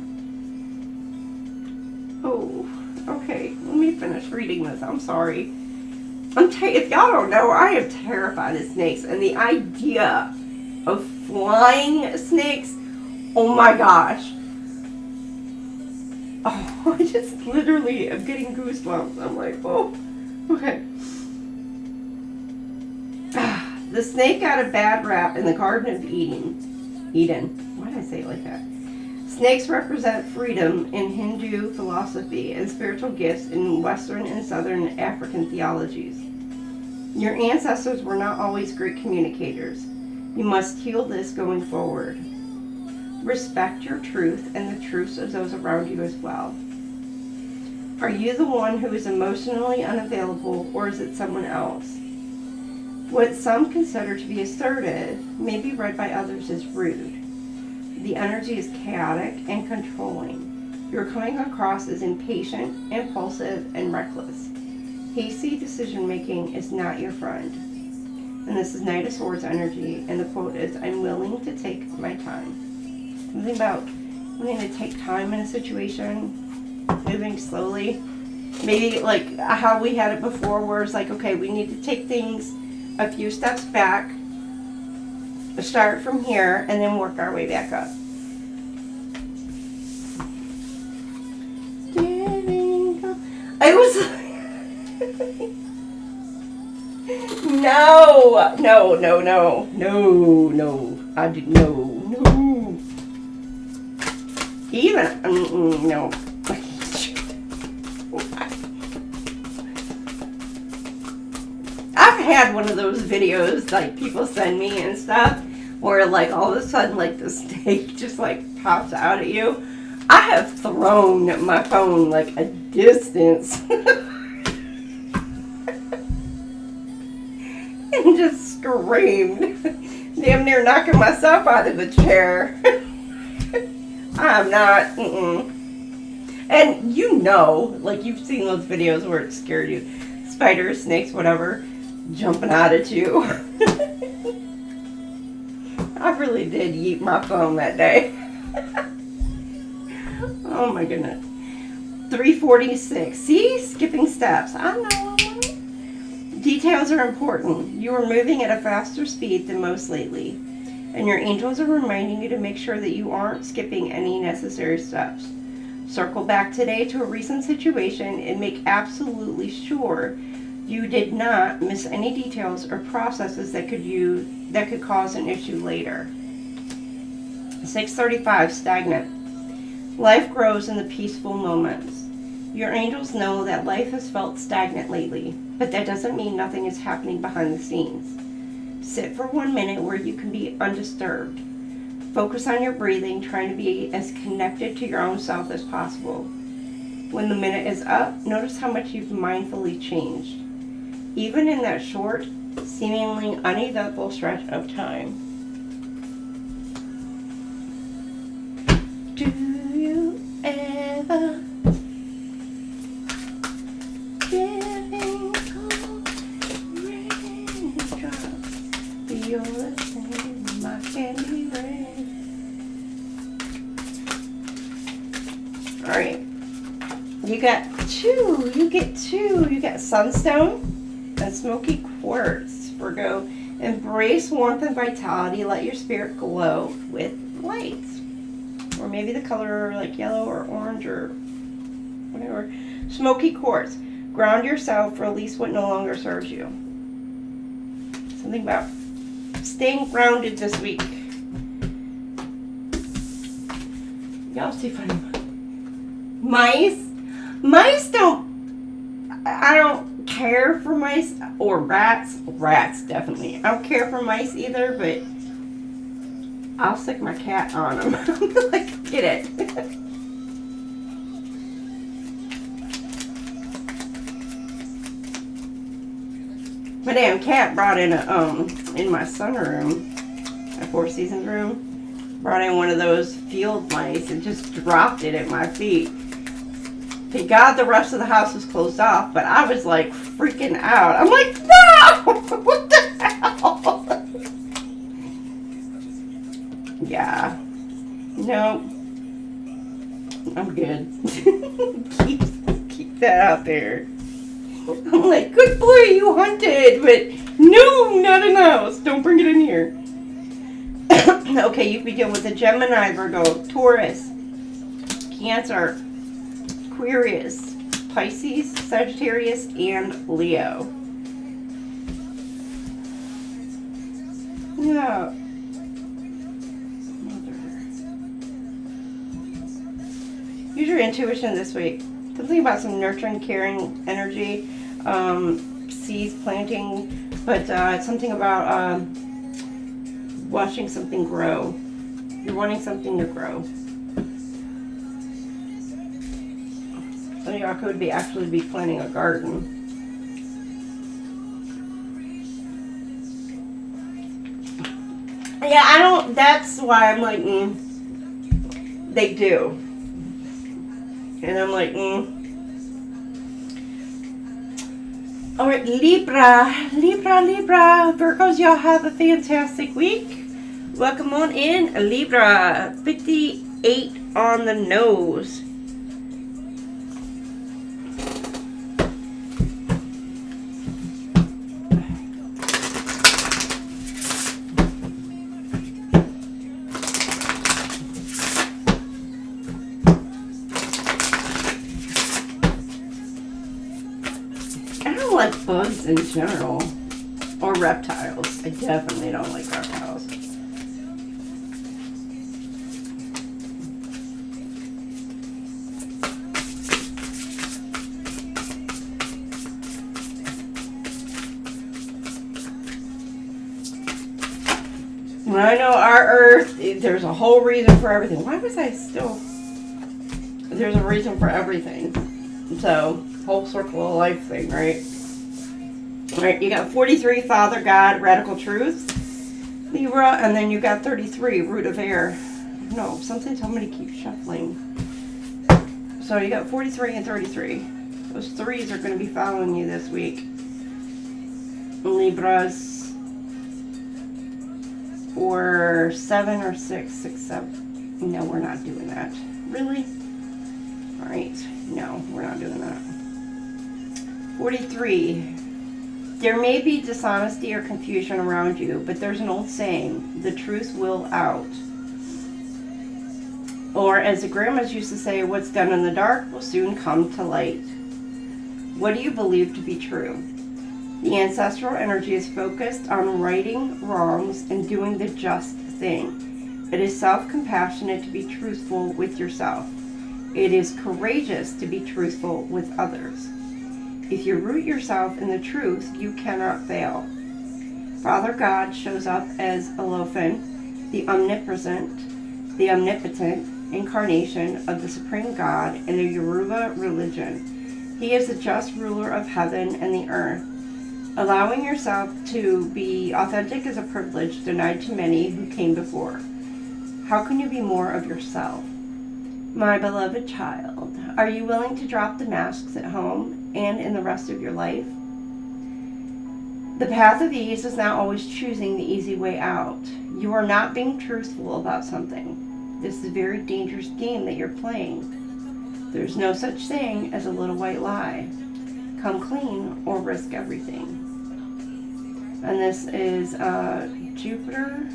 Oh, okay. Let me finish reading this. I'm sorry. If y'all don't know, I am terrified of snakes. And the idea of flying snakes, oh my gosh. Oh, I just literally am getting goosebumps. I'm like, oh, okay. The snake got a bad rap in the Garden of Eden. Why did I say it like that? Snakes represent freedom in Hindu philosophy and spiritual gifts in Western and Southern African theologies. Your ancestors were not always great communicators. You must heal this going forward. Respect your truth and the truths of those around you as well. Are you the one who is emotionally unavailable, or is it someone else? What some consider to be assertive may be read by others as rude. The energy is chaotic and controlling. You're coming across as impatient, impulsive, and reckless. Hasty decision-making is not your friend. And this is Knight of Swords energy, and the quote is, I'm willing to take my time. Something about wanting to take time in a situation, moving slowly. Maybe like how we had it before, where it's like, okay, we need to take things a few steps back, start from here, and then work our way back up. I was no. I did no. Even no. I've had one of those videos like people send me and stuff where like all of a sudden like the snake just like pops out at you. I have thrown my phone like a distance and just screamed, damn near knocking myself out of the chair. I'm not, And you know, like you've seen those videos where it scared you. Spiders, snakes, whatever, jumping out at you. I really did yeet my phone that day. Oh my goodness. 346. See? Skipping steps. I know. Details are important. You are moving at a faster speed than most lately. And your angels are reminding you to make sure that you aren't skipping any necessary steps. Circle back today to a recent situation and make absolutely sure you did not miss any details or processes that could cause an issue later. 635. Stagnant. Life grows in the peaceful moments. Your angels know that life has felt stagnant lately, but that doesn't mean nothing is happening behind the scenes. Sit for 1 minute where you can be undisturbed. Focus on your breathing, trying to be as connected to your own self as possible. When the minute is up, notice how much you've mindfully changed, even in that short, seemingly uneventful stretch of time. Do you Giving cold raindrops, you're the same, my candy rain. Alright. You got two. You get two. You got sunstone and smoky quartz, Virgo. Embrace warmth and vitality. Let your spirit glow with light. Or maybe the color like yellow or orange or whatever. Smoky quartz. Ground yourself. Release what no longer serves you. Something about staying grounded this week. Y'all see funny. Mice. Mice I don't care for mice. Or rats. Rats, definitely. I don't care for mice either, but I'll stick my cat on them. Like, get it. My damn cat brought in in my sunroom, my Four Seasons room, brought in one of those field mice and just dropped it at my feet. Thank God the rest of the house was closed off, but I was like freaking out. I'm like, no! What the hell? Yeah. No. I'm good. keep that out there. I'm like, good boy, you hunted, but no, not in the house. Don't bring it in here. Okay, you begin with the Gemini, Virgo, Taurus, Cancer, Aquarius, Pisces, Sagittarius, and Leo. Yeah. Use your intuition this week. Something about some nurturing, caring energy, seeds planting, but something about watching something grow. You're wanting something to grow. Some of y'all could be actually be planting a garden. Yeah, I don't, that's why I'm like, they do. And I'm like, Alright, Libra, Virgos, y'all have a fantastic week. Welcome on in, Libra, 58 on the nose. Like bugs in general, or reptiles. I definitely don't like reptiles. When I know our Earth, there's a whole reason for everything. Why was I still? There's a reason for everything. So, whole circle of life thing, right? Alright, you got 43, Father God, Radical Truth, Libra, and then you got 33, Root of Air. No, something told me to keep shuffling. So you got 43 and 33. Those threes are going to be following you this week. Libras. Or 7 or 6, 6, 7. No, we're not doing that. Really? Alright, no, we're not doing that. 43. There may be dishonesty or confusion around you, but there's an old saying, the truth will out. Or as the grandmas used to say, what's done in the dark will soon come to light. What do you believe to be true? The ancestral energy is focused on righting wrongs and doing the just thing. It is self-compassionate to be truthful with yourself. It is courageous to be truthful with others. If you root yourself in the truth, you cannot fail. Father God shows up as Elohim, the omnipresent, the omnipotent incarnation of the Supreme God in the Yoruba religion. He is the just ruler of heaven and the earth. Allowing yourself to be authentic is a privilege denied to many who came before. How can you be more of yourself? My beloved child, are you willing to drop the masks at home and in the rest of your life? The path of ease is not always choosing the easy way out. You are not being truthful about something. This is a very dangerous game that you're playing. There's no such thing as a little white lie. Come clean or risk everything. And this is Jupiter.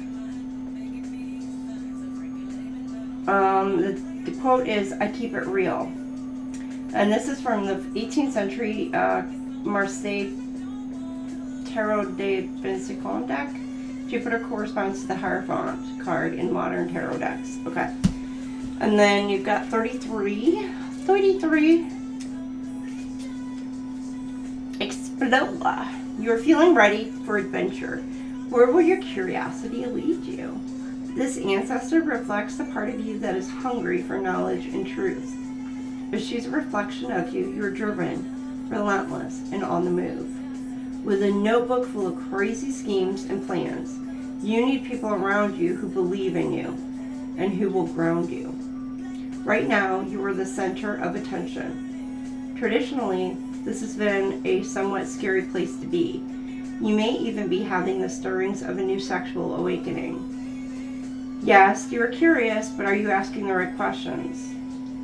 The quote is, I keep it real. And this is from the 18th century Marseille Tarot de Vincent deck. Jupiter corresponds to the Hierophant card in modern tarot decks. Okay. And then you've got 33. 33. Explore. You're feeling ready for adventure. Where will your curiosity lead you? This ancestor reflects the part of you that is hungry for knowledge and truth. If she's a reflection of you, you're driven, relentless, and on the move. With a notebook full of crazy schemes and plans, you need people around you who believe in you and who will ground you. Right now, you are the center of attention. Traditionally, this has been a somewhat scary place to be. You may even be having the stirrings of a new sexual awakening. Yes, you are curious, but are you asking the right questions?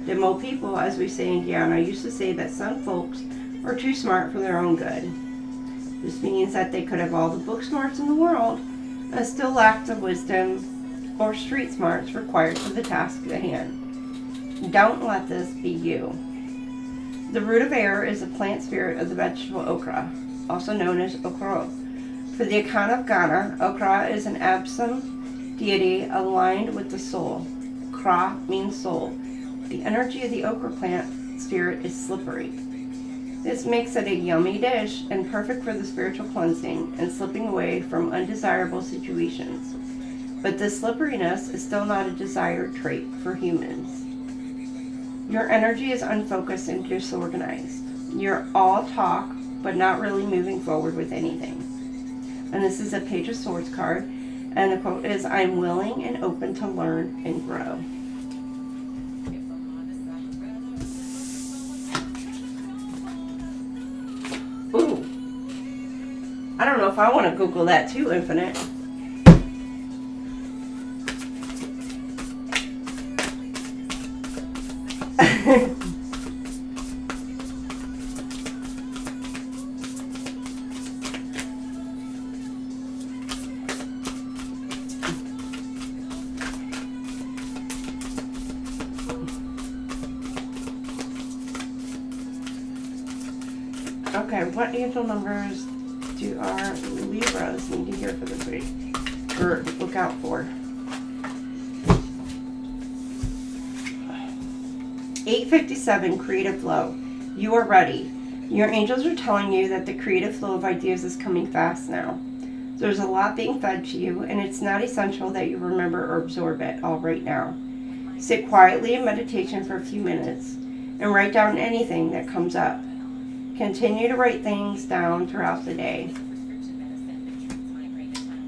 Demo people, as we say in Guyana, used to say that some folks are too smart for their own good. This means that they could have all the book smarts in the world and still lack the wisdom or street smarts required for the task at hand. Don't let this be you. The root of air is the plant spirit of the vegetable okra, also known as okra. For the account of Ghana, okra is an absent deity aligned with the soul. Kra means soul. The energy of the okra plant spirit is slippery. This makes it a yummy dish and perfect for the spiritual cleansing and slipping away from undesirable situations. But this slipperiness is still not a desired trait for humans. Your energy is unfocused and disorganized. You're all talk, but not really moving forward with anything. And this is a Page of Swords card, and the quote is, I'm willing and open to learn and grow. Ooh. I don't know if I want to Google that too, Infinite. Okay, what angel numbers do our Libras need to hear for this week? Or look out for? 857, creative flow. You are ready. Your angels are telling you that the creative flow of ideas is coming fast now. There's a lot being fed to you, and it's not essential that you remember or absorb it all right now. Sit quietly in meditation for a few minutes and write down anything that comes up. Continue to write things down throughout the day.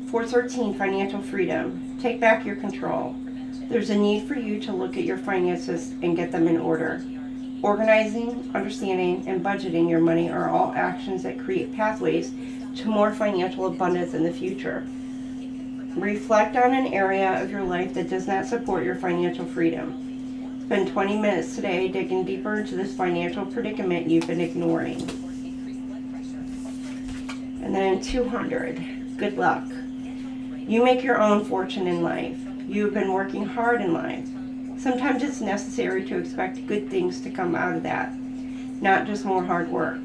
413, financial freedom. Take back your control. There's a need for you to look at your finances and get them in order. Organizing, understanding, and budgeting your money are all actions that create pathways to more financial abundance in the future. Reflect on an area of your life that does not support your financial freedom. Spend 20 minutes today digging deeper into this financial predicament you've been ignoring. And then 200, good luck. You make your own fortune in life. You have been working hard in life. Sometimes it's necessary to expect good things to come out of that, not just more hard work.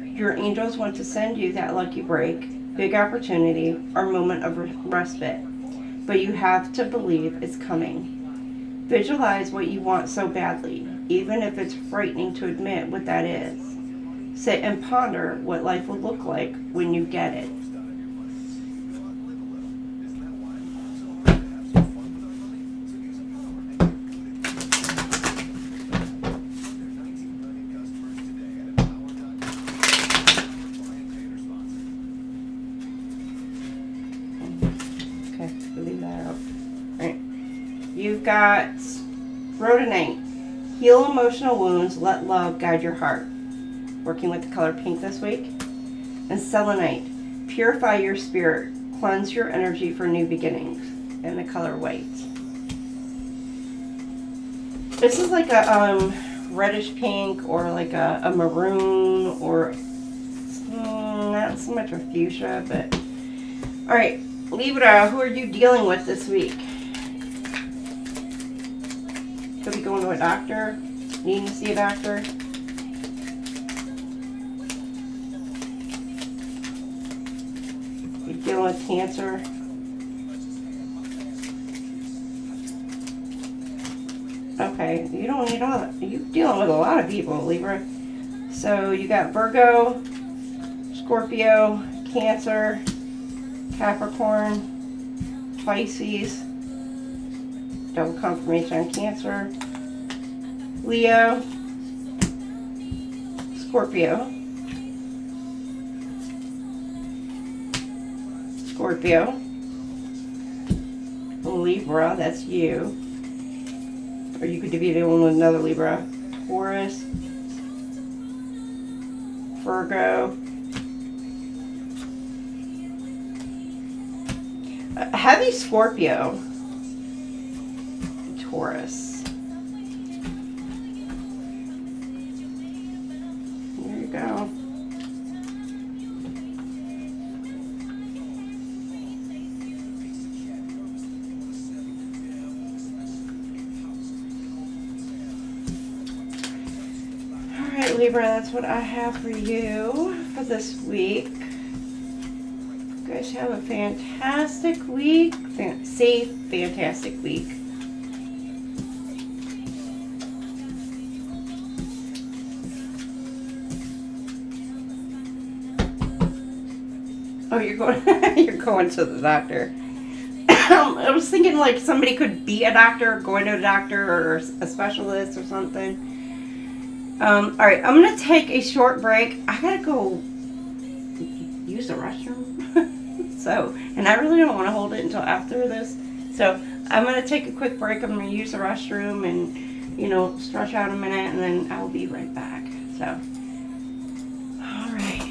Your angels want to send you that lucky break, big opportunity, or moment of respite, but you have to believe it's coming. Visualize what you want so badly, even if it's frightening to admit what that is. Sit and ponder what life will look like when you get it. Okay, leave that out. All right. You've got rhodonite. Heal emotional wounds. Let love guide your heart. Working with the color pink this week. And selenite. Purify your spirit. Cleanse your energy for new beginnings. And the color white. This is like a reddish pink or like a maroon or not so much a fuchsia, but all right, Libra, who are you dealing with this week? Could be going to a doctor, needing to see a doctor. You're dealing with cancer. Okay, you you're dealing with a lot of people, Libra. So you got Virgo, Scorpio, Cancer, Capricorn, Pisces, double confirmation on Cancer, Leo, Scorpio, Libra, that's you. Or you could be dealing with another Libra. Taurus, Virgo. Heavy Scorpio. Taurus. There you go. Libra, that's what I have for you for this week. You guys have a fantastic week. Safe, fantastic week. Oh, you're going you're going to the doctor. I was thinking like somebody could be a doctor, going to a doctor or a specialist or something. Alright, I'm going to take a short break. I gotta go use the restroom. So, and I really don't want to hold it until after this. So, I'm going to take a quick break. I'm going to use the restroom and, you know, stretch out a minute and then I'll be right back. So, alright.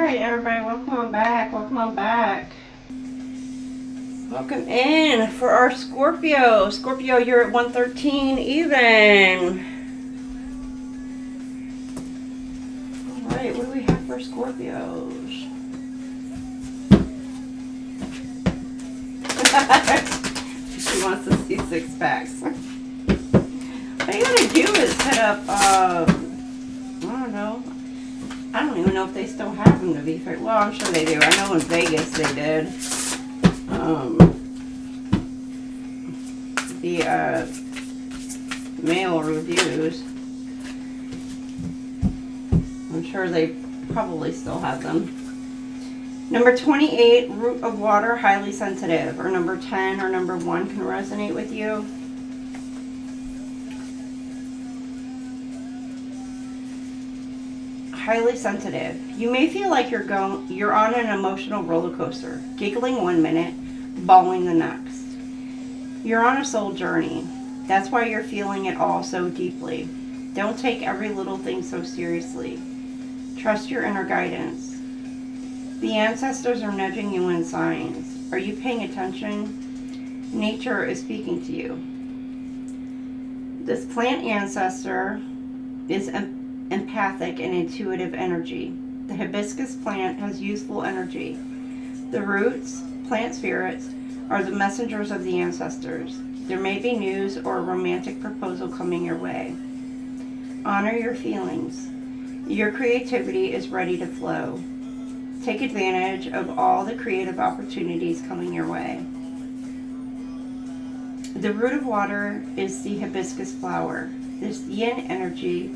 right, everybody, welcome on back. Welcome on back. Welcome in for our Scorpio. Scorpio, you're at 113 even. All right, what do we have for Scorpios? She wants to see 6 packs. All you gotta do is hit up, I don't know. I don't even know if they still have them, to be fair. Well, I'm sure they do. I know in Vegas they did. The mail reviews. I'm sure they probably still have them. Number 28, root of water, highly sensitive. Or number 10 or number 1 can resonate with you. Highly sensitive. You may feel like you're on an emotional roller coaster, giggling one minute, bawling the next. You're on a soul journey. That's why you're feeling it all so deeply. Don't take every little thing so seriously. Trust your inner guidance. The ancestors are nudging you in signs. Are you paying attention? Nature is speaking to you. This plant ancestor is empathic and intuitive energy. The hibiscus plant has useful energy. The roots, plant spirits, are the messengers of the ancestors. There may be news or a romantic proposal coming your way. Honor your feelings. Your creativity is ready to flow. Take advantage of all the creative opportunities coming your way. The root of water is the hibiscus flower. This yin energy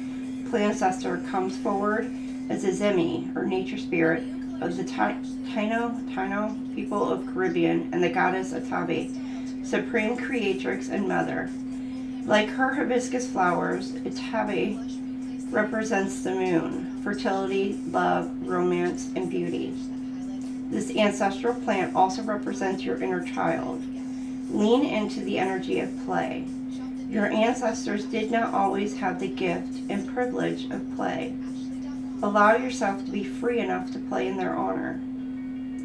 ancestor comes forward as a Zemi, or nature spirit, of the Taino people of Caribbean, and the goddess Atabe, supreme creatrix and mother. Like her hibiscus flowers, Atabe represents the moon, fertility, love, romance, and beauty. This ancestral plant also represents your inner child. Lean into the energy of play. Your ancestors did not always have the gift and privilege of play. Allow yourself to be free enough to play in their honor.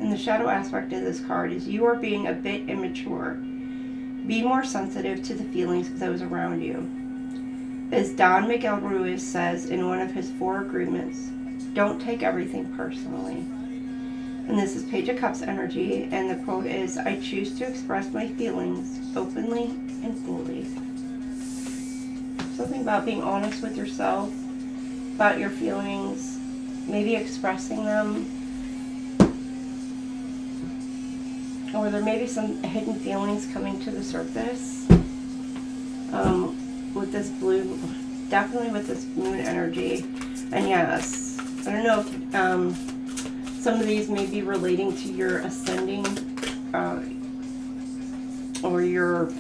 And the shadow aspect of this card is you are being a bit immature. Be more sensitive to the feelings of those around you. As Don Miguel Ruiz says in one of his 4 agreements, don't take everything personally. And this is Page of Cups energy, and the quote is, I choose to express my feelings openly and fully. Something about being honest with yourself, about your feelings, maybe expressing them. Or there may be some hidden feelings coming to the surface. With this blue, definitely with this moon energy. And yes, I don't know if some of these may be relating to your ascending or your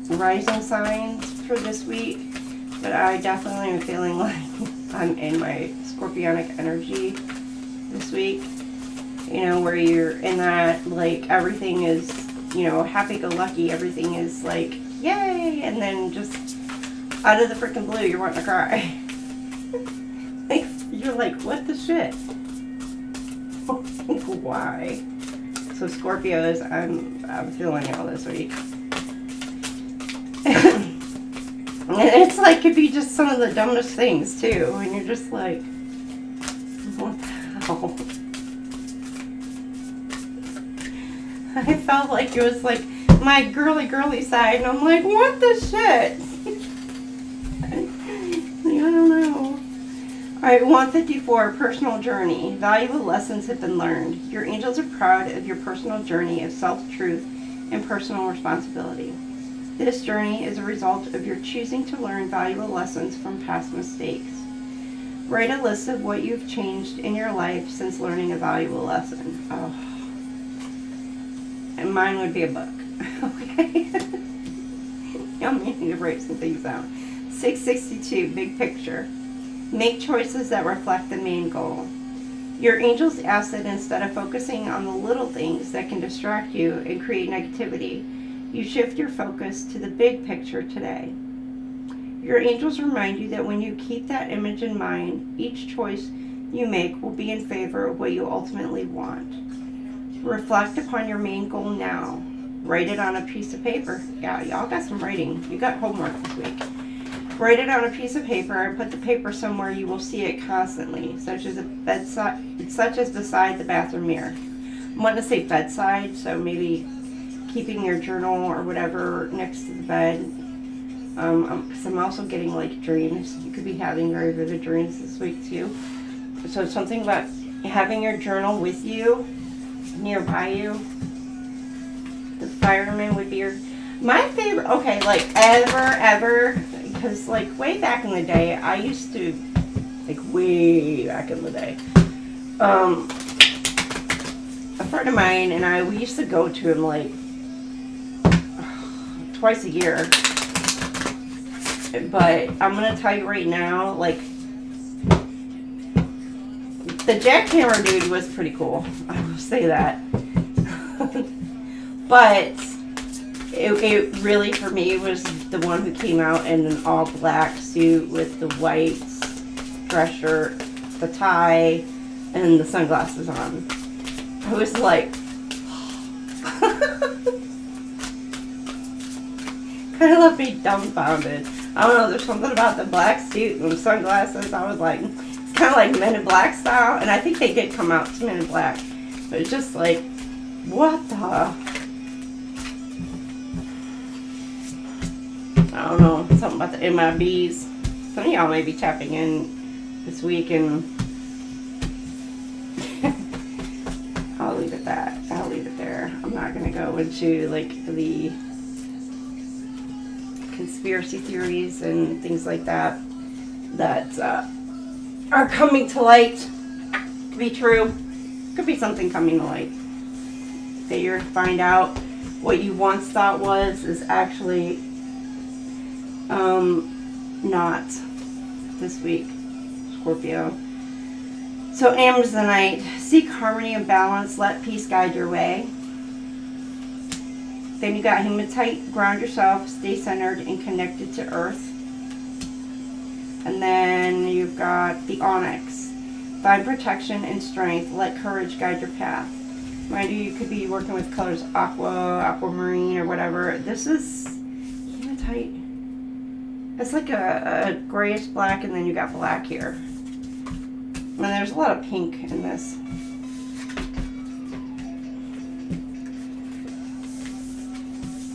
rising signs for this week. But I definitely am feeling like I'm in my Scorpionic energy this week. You know, where you're in that, like, everything is, you know, happy-go-lucky. Everything is like, yay! And then just out of the freaking blue, you're wanting to cry. Like, you're like, what the shit? Why? So Scorpios, I'm feeling all this week. It's like, could be just some of the dumbest things too, and you're just like, what the hell? I felt like it was like my girly side, and I'm like, what the shit? I don't know. Alright, 154, personal journey. Valuable lessons have been learned. Your angels are proud of your personal journey of self-truth and personal responsibility. This journey is a result of your choosing to learn valuable lessons from past mistakes. Write a list of what you've changed in your life since learning a valuable lesson. Oh. And mine would be a book. Okay? I'm meaning to write some things down. 662, big picture. Make choices that reflect the main goal. Your angels ask that instead of focusing on the little things that can distract you and create negativity, you shift your focus to the big picture today. Your angels remind you that when you keep that image in mind, each choice you make will be in favor of what you ultimately want. Reflect upon your main goal now. Write it on a piece of paper. Yeah, y'all got some writing. You got homework this week. Write it on a piece of paper and put the paper somewhere you will see it constantly, such as beside the bathroom mirror. I'm going to say bedside, so maybe keeping your journal or whatever next to the bed. Because I'm also getting like dreams. You could be having very vivid dreams this week too. So it's something about having your journal with you, nearby you. The fireman would be my favorite. Okay, like ever, because like way back in the day, I used to, like way back in the day, a friend of mine and I, we used to go to him like twice a year. But I'm gonna tell you right now, like, the jackhammer dude was pretty cool. I will say that. But it really, for me, was the one who came out in an all black suit with the white dress shirt, the tie, and the sunglasses on. I was like, kind of left me dumbfounded. I don't know, there's something about the black suit and the sunglasses. I was like, it's kind of like Men in Black style. And I think they did come out to Men in Black. But it's just like, what the? I don't know, something about the MIBs. Some of y'all may be tapping in this week and I'll leave it that. I'll leave it there. I'm not going to go into like the conspiracy theories and things like that are coming to light to be true. Could be something coming to light that you're gonna find out what you once thought was is actually not this week, Scorpio. So Amazonite, seek harmony and balance, let peace guide your way. Then you got Hematite, ground yourself, stay centered and connected to earth. And then you've got the Onyx, find protection and strength, let courage guide your path. Mind you, you could be working with colors aquamarine or whatever. This is Hematite. It's like a grayish black and then you got black here. And there's a lot of pink in this.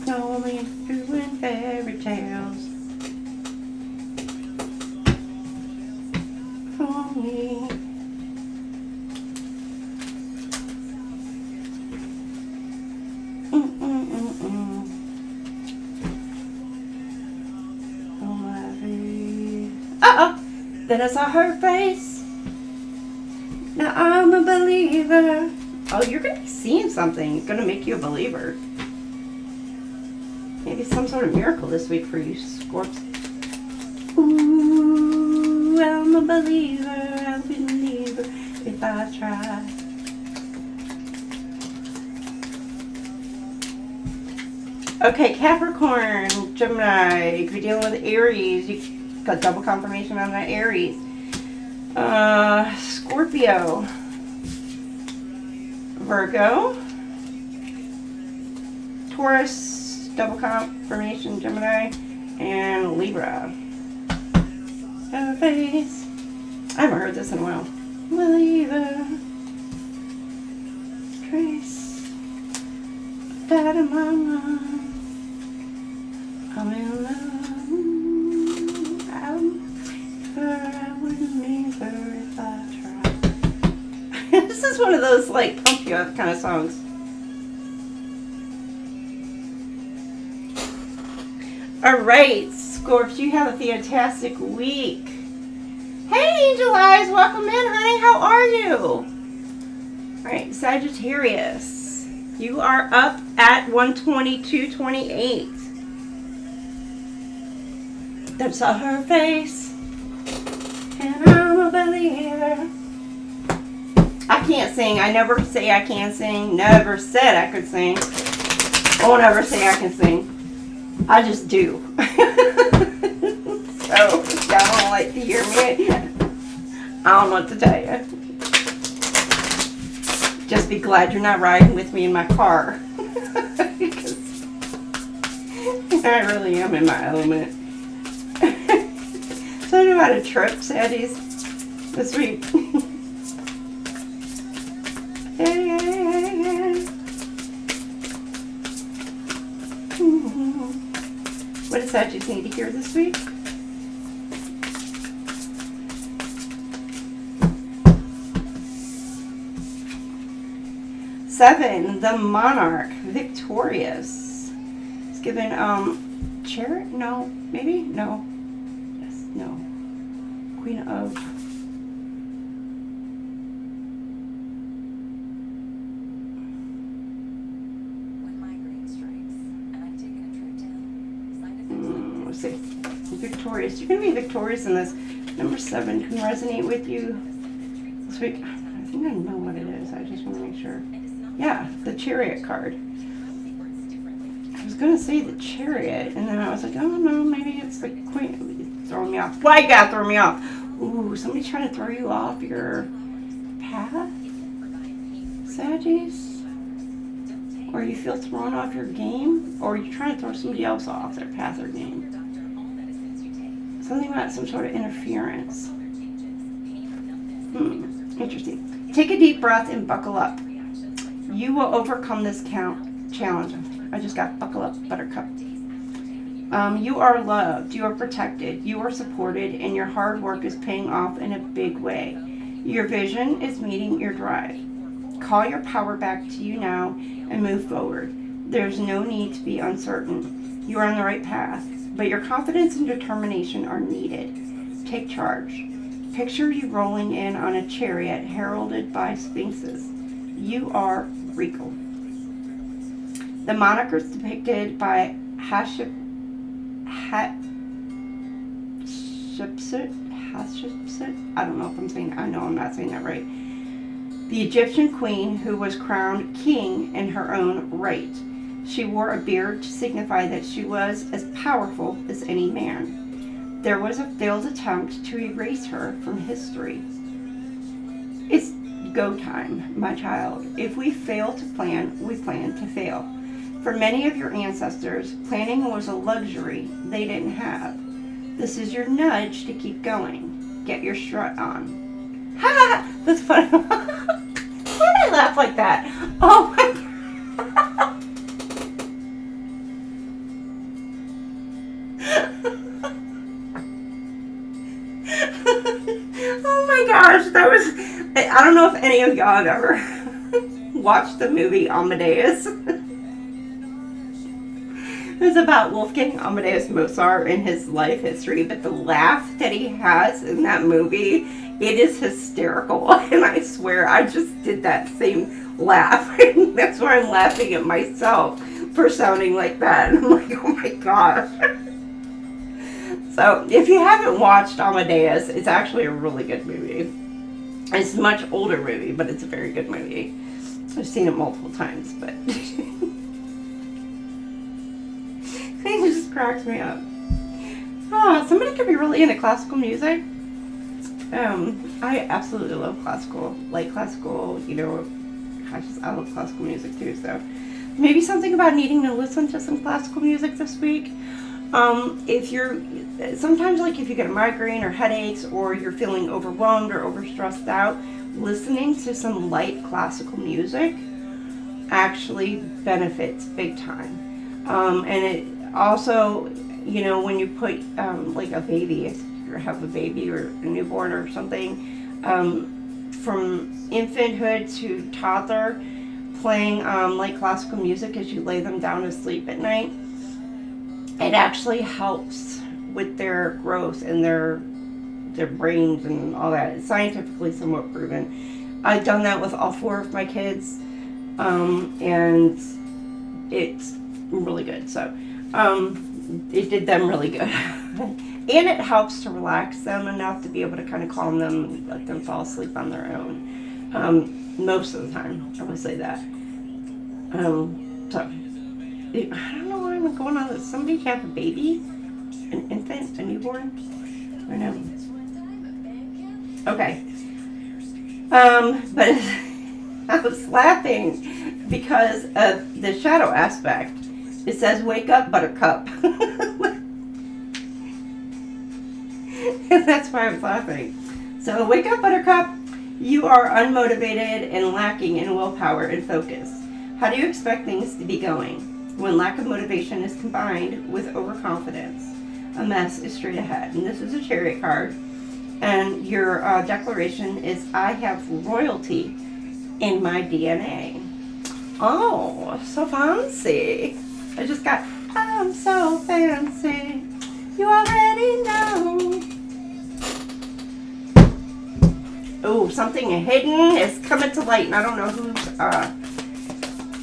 Only doing fairy tales for me. Oh my face. Then I saw her face. Now I'm a believer. Oh, you're gonna be seeing something. It's gonna make you a believer. Maybe some sort of miracle this week for you, Scorps. Ooh, I'm a believer, if I try. Okay, Capricorn, Gemini, if you're dealing with Aries, you got double confirmation on that Aries. Scorpio, Virgo, Taurus, double confirmation, Gemini, and Libra. Her face. I haven't heard this in a while. Believer. Trace. That in my mind. I'm in love. I wouldn't leave her if I tried. This is one of those like pump you up kind of songs. Alright, Scorps, you have a fantastic week. Hey, Angel Eyes, welcome in, honey. How are you? Alright, Sagittarius, you are up at 122.28. Then saw her face, and I'm a believer. I can't sing. I never say I can't sing. Never said I could sing. Won't ever say I can sing. I just do. So, y'all don't like to hear me. I don't know what to tell you. Just be glad you're not riding with me in my car. Because I really am in my element. So I know how to trip, Saddies, this week. What does Saddies need to hear this week? Seven, the monarch, victorious. It's given, chariot? No, maybe? No. Yes, no. Queen of... Let's see. Victorious. You're going to be victorious in this. Number 7 can resonate with you this week. I think I know what it is. I just want to make sure. Yeah, the Chariot card. I was going to say the Chariot, and then I was like, oh no, maybe it's the Queen. It's throwing me off. Why you gotta throw me off? Ooh, somebody trying to throw you off your path? Saggies? Or you feel thrown off your game? Or you're trying to throw somebody else off their path or game? Something about some sort of interference. Interesting. Take a deep breath and buckle up. You will overcome this challenge. I just got buckle up, buttercup. You are loved. You are protected. You are supported, and your hard work is paying off in a big way. Your vision is meeting your drive. Call your power back to you now and move forward. There's no need to be uncertain. You are on the right path, but your confidence and determination are needed. Take charge. Picture you rolling in on a chariot heralded by sphinxes. You are regal. The moniker is depicted by Hatshepsut. I don't know if I'm saying, I know I'm not saying that right. The Egyptian queen who was crowned king in her own right. She wore a beard to signify that she was as powerful as any man. There was a failed attempt to erase her from history. It's go time, my child. If we fail to plan, we plan to fail. For many of your ancestors, planning was a luxury they didn't have. This is your nudge to keep going. Get your strut on. Ha! That's funny. Why did I laugh like that? Oh my God. Oh my gosh, that was... I don't know if any of y'all have ever watched the movie Amadeus. It's about Wolfgang Amadeus Mozart and his life history, but the laugh that he has in that movie, it is hysterical. And I swear, I just did that same laugh. And that's why I'm laughing at myself for sounding like that. And I'm like, oh my gosh. So, if you haven't watched Amadeus, it's actually a really good movie. It's a much older movie, but it's a very good movie. I've seen it multiple times, but... It just cracks me up. Oh, somebody could be really into classical music. I absolutely love classical. Like classical, you know, I love classical music too, so maybe something about needing to listen to some classical music this week. If you're, sometimes like if you get a migraine or headaches or you're feeling overwhelmed or overstressed out, listening to some light classical music actually benefits big time. And it also, you know, when you put like a baby, if you have a baby or a newborn or something, from infanthood to toddler, playing light classical music as you lay them down to sleep at night, it actually helps with their growth and their brains and all that. It's scientifically somewhat proven. I've done that with all 4 of my kids, and it's really good. So it did them really good. And it helps to relax them enough to be able to kind of calm them and let them fall asleep on their own. Most of the time, I would say that. So, I don't know why I'm going on this. Somebody have a baby? An infant? A newborn? I know. Okay. But I was laughing because of the shadow aspect. It says, wake up, buttercup. And that's why I was laughing. So, wake up, buttercup. You are unmotivated and lacking in willpower and focus. How do you expect things to be going when lack of motivation is combined with overconfidence? A mess is straight ahead. And this is a Chariot card. And your declaration is, I have royalty in my DNA. Oh, so fancy. I just got, I'm so fancy. You already know. Oh, something hidden is coming to light. And I don't know whose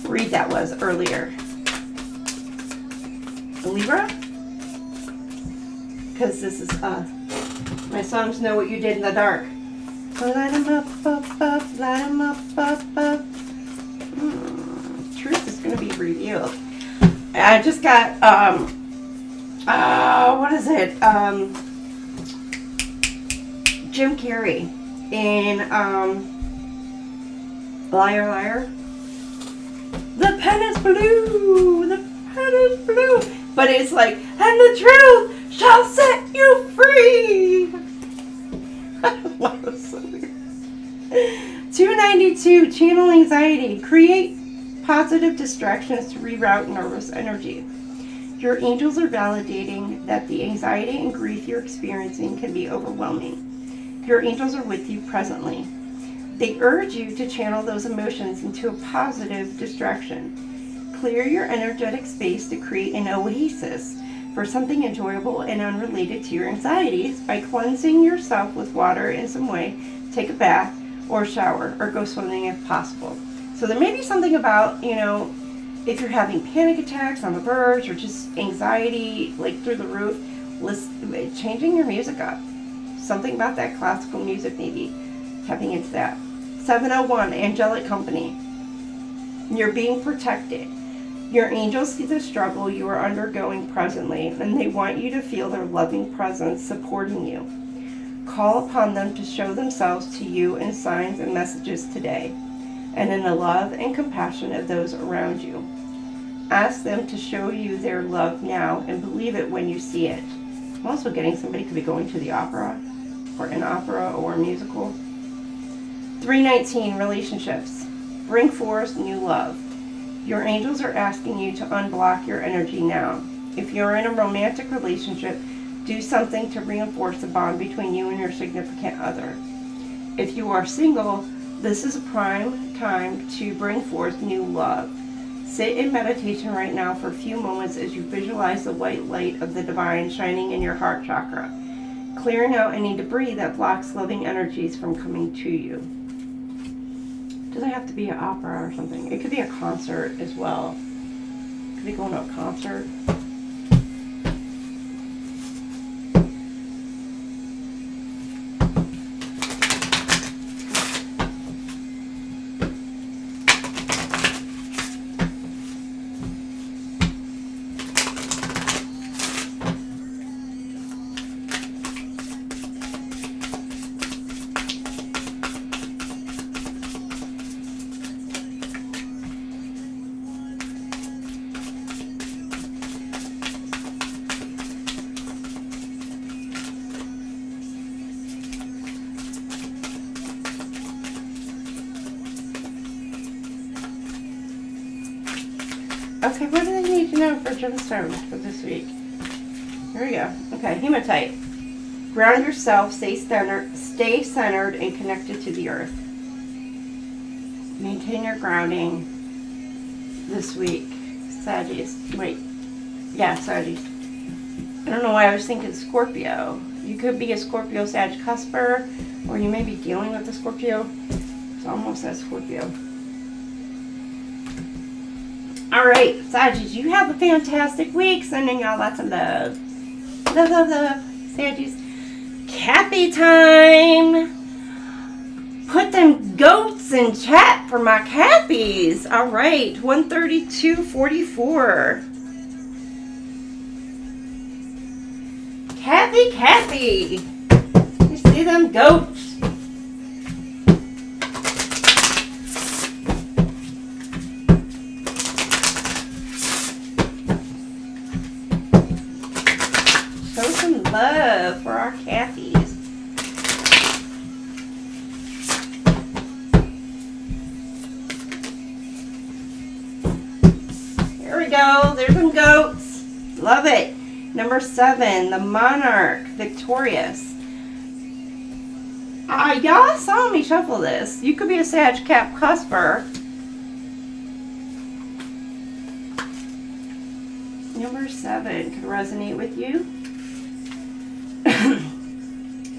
read that was earlier. Libra? Because this is, my songs know what you did in the dark. Light 'em up, up, light 'em up, up. Truth is going to be revealed. I just got, what is it? Jim Carrey in, Liar, Liar. The pen is blue, the pen is blue. But it's like, and the truth shall set you free. I love this song. 292, channel anxiety. Create positive distractions to reroute nervous energy. Your angels are validating that the anxiety and grief you're experiencing can be overwhelming. Your angels are with you presently. They urge you to channel those emotions into a positive distraction. Clear your energetic space to create an oasis for something enjoyable and unrelated to your anxieties by cleansing yourself with water in some way. Take a bath or shower or go swimming if possible. So there may be something about, you know, if you're having panic attacks on the verge or just anxiety like through the roof, changing your music up. Something about that classical music maybe, tapping into that. 701, angelic company. You're being protected. Your angels see the struggle you are undergoing presently, and they want you to feel their loving presence supporting you. Call upon them to show themselves to you in signs and messages today, and in the love and compassion of those around you. Ask them to show you their love now and believe it when you see it. I'm also getting somebody could be going to the opera, or an opera or a musical. 319, relationships. Bring forth new love. Your angels are asking you to unblock your energy now. If you're in a romantic relationship, do something to reinforce the bond between you and your significant other. If you are single, this is a prime time to bring forth new love. Sit in meditation right now for a few moments as you visualize the white light of the divine shining in your heart chakra, clearing out any debris that blocks loving energies from coming to you. Doesn't have to be an opera or something. It could be a concert as well. Could be going to a concert. Okay, what do they need to know for gemstones for this week? Here we go. Okay, hematite. Ground yourself, stay centered and connected to the earth. Maintain your grounding this week. Sagittarius. Wait. Yeah, Sagittarius. I don't know why I was thinking Scorpio. You could be a Scorpio Sag cusper, or you may be dealing with a Scorpio. It's almost a Scorpio. Alright, Sagittarius, you have a fantastic week. Sending y'all lots of love. Love, love, love. Sagittarius. Cappy time. Put them goats in chat for my cappies. Alright, 132.44. Cappy. You see them goats? Show some love for our Cathys. Here we go. There's some goats. Love it. Number 7, the Monarch, victorious. Y'all saw me shuffle this. You could be a Sag Cap cusper. Number 7 could resonate with you.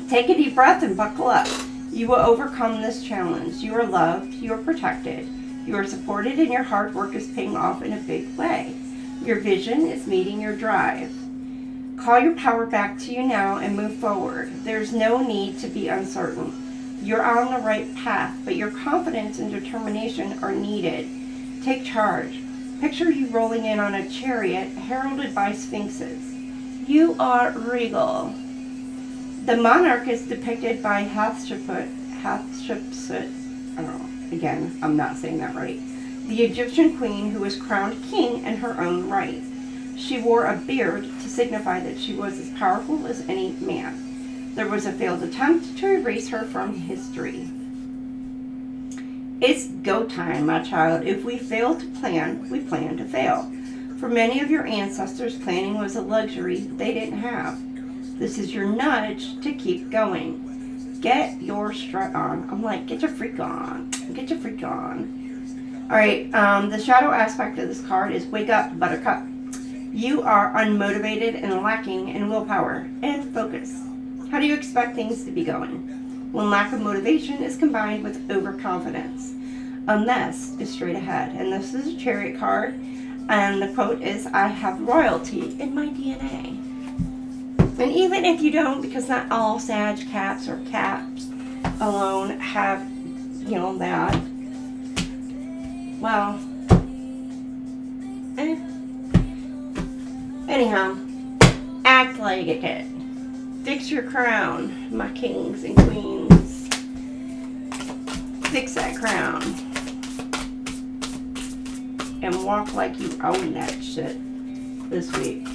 Take a deep breath and buckle up. You will overcome this challenge. You are loved. You are protected. You are supported, and your hard work is paying off in a big way. Your vision is meeting your drive. Call your power back to you now and move forward. There's no need to be uncertain. You're on the right path, but your confidence and determination are needed. Take charge. Picture you rolling in on a chariot heralded by sphinxes. You are regal. The monarch is depicted by Hatshepsut. I don't know. Again, I'm not saying that right. The Egyptian queen who was crowned king in her own right. She wore a beard to signify that she was as powerful as any man. There was a failed attempt to erase her from history. It's go time, my child. If we fail to plan, we plan to fail. For many of your ancestors, planning was a luxury they didn't have. This is your nudge to keep going. Get your strut on. I'm like, get your freak on. Get your freak on. All right, the shadow aspect of this card is wake up, buttercup. You are unmotivated and lacking in willpower and focus. How do you expect things to be going when lack of motivation is combined with overconfidence? A mess is straight ahead. And this is a chariot card. And the quote is, I have royalty in my DNA. And even if you don't, because not all Sag Caps or Caps alone have, you know, that. Well, anyhow, act like it. Fix your crown, my kings and queens. Fix that crown. And walk like you own that shit this week.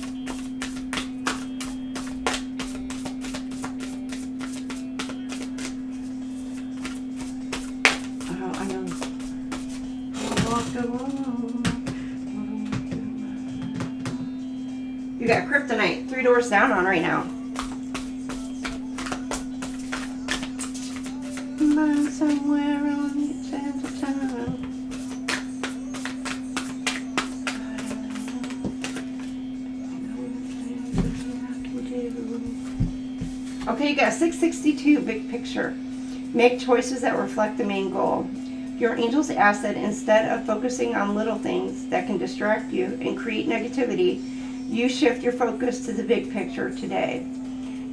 Oh, I know. Walk alone. You got kryptonite 3 doors down on right now. Somewhere on the edge of town. Okay, you got 662, big picture. Make choices that reflect the main goal. Your angels ask that instead of focusing on little things that can distract you and create negativity, you shift your focus to the big picture today.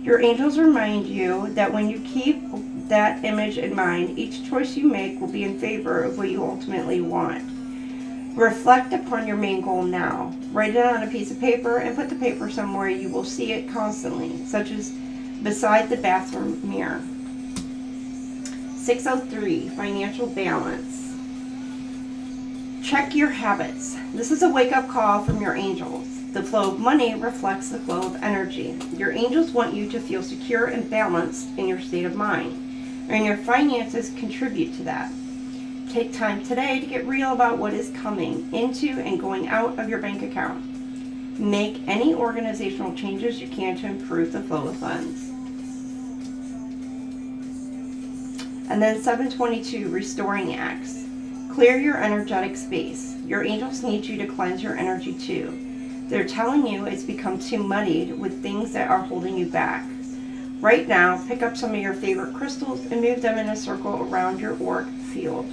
Your angels remind you that when you keep that image in mind, each choice you make will be in favor of what you ultimately want. Reflect upon your main goal now. Write it on a piece of paper and put the paper somewhere you will see it constantly, such as beside the bathroom mirror. 603, financial balance. Check your habits. This is a wake-up call from your angels. The flow of money reflects the flow of energy. Your angels want you to feel secure and balanced in your state of mind, and your finances contribute to that. Take time today to get real about what is coming into and going out of your bank account. Make any organizational changes you can to improve the flow of funds. And then 722, restoring acts. Clear your energetic space. Your angels need you to cleanse your energy too. They're telling you it's become too muddied with things that are holding you back. Right now, pick up some of your favorite crystals and move them in a circle around your auric field.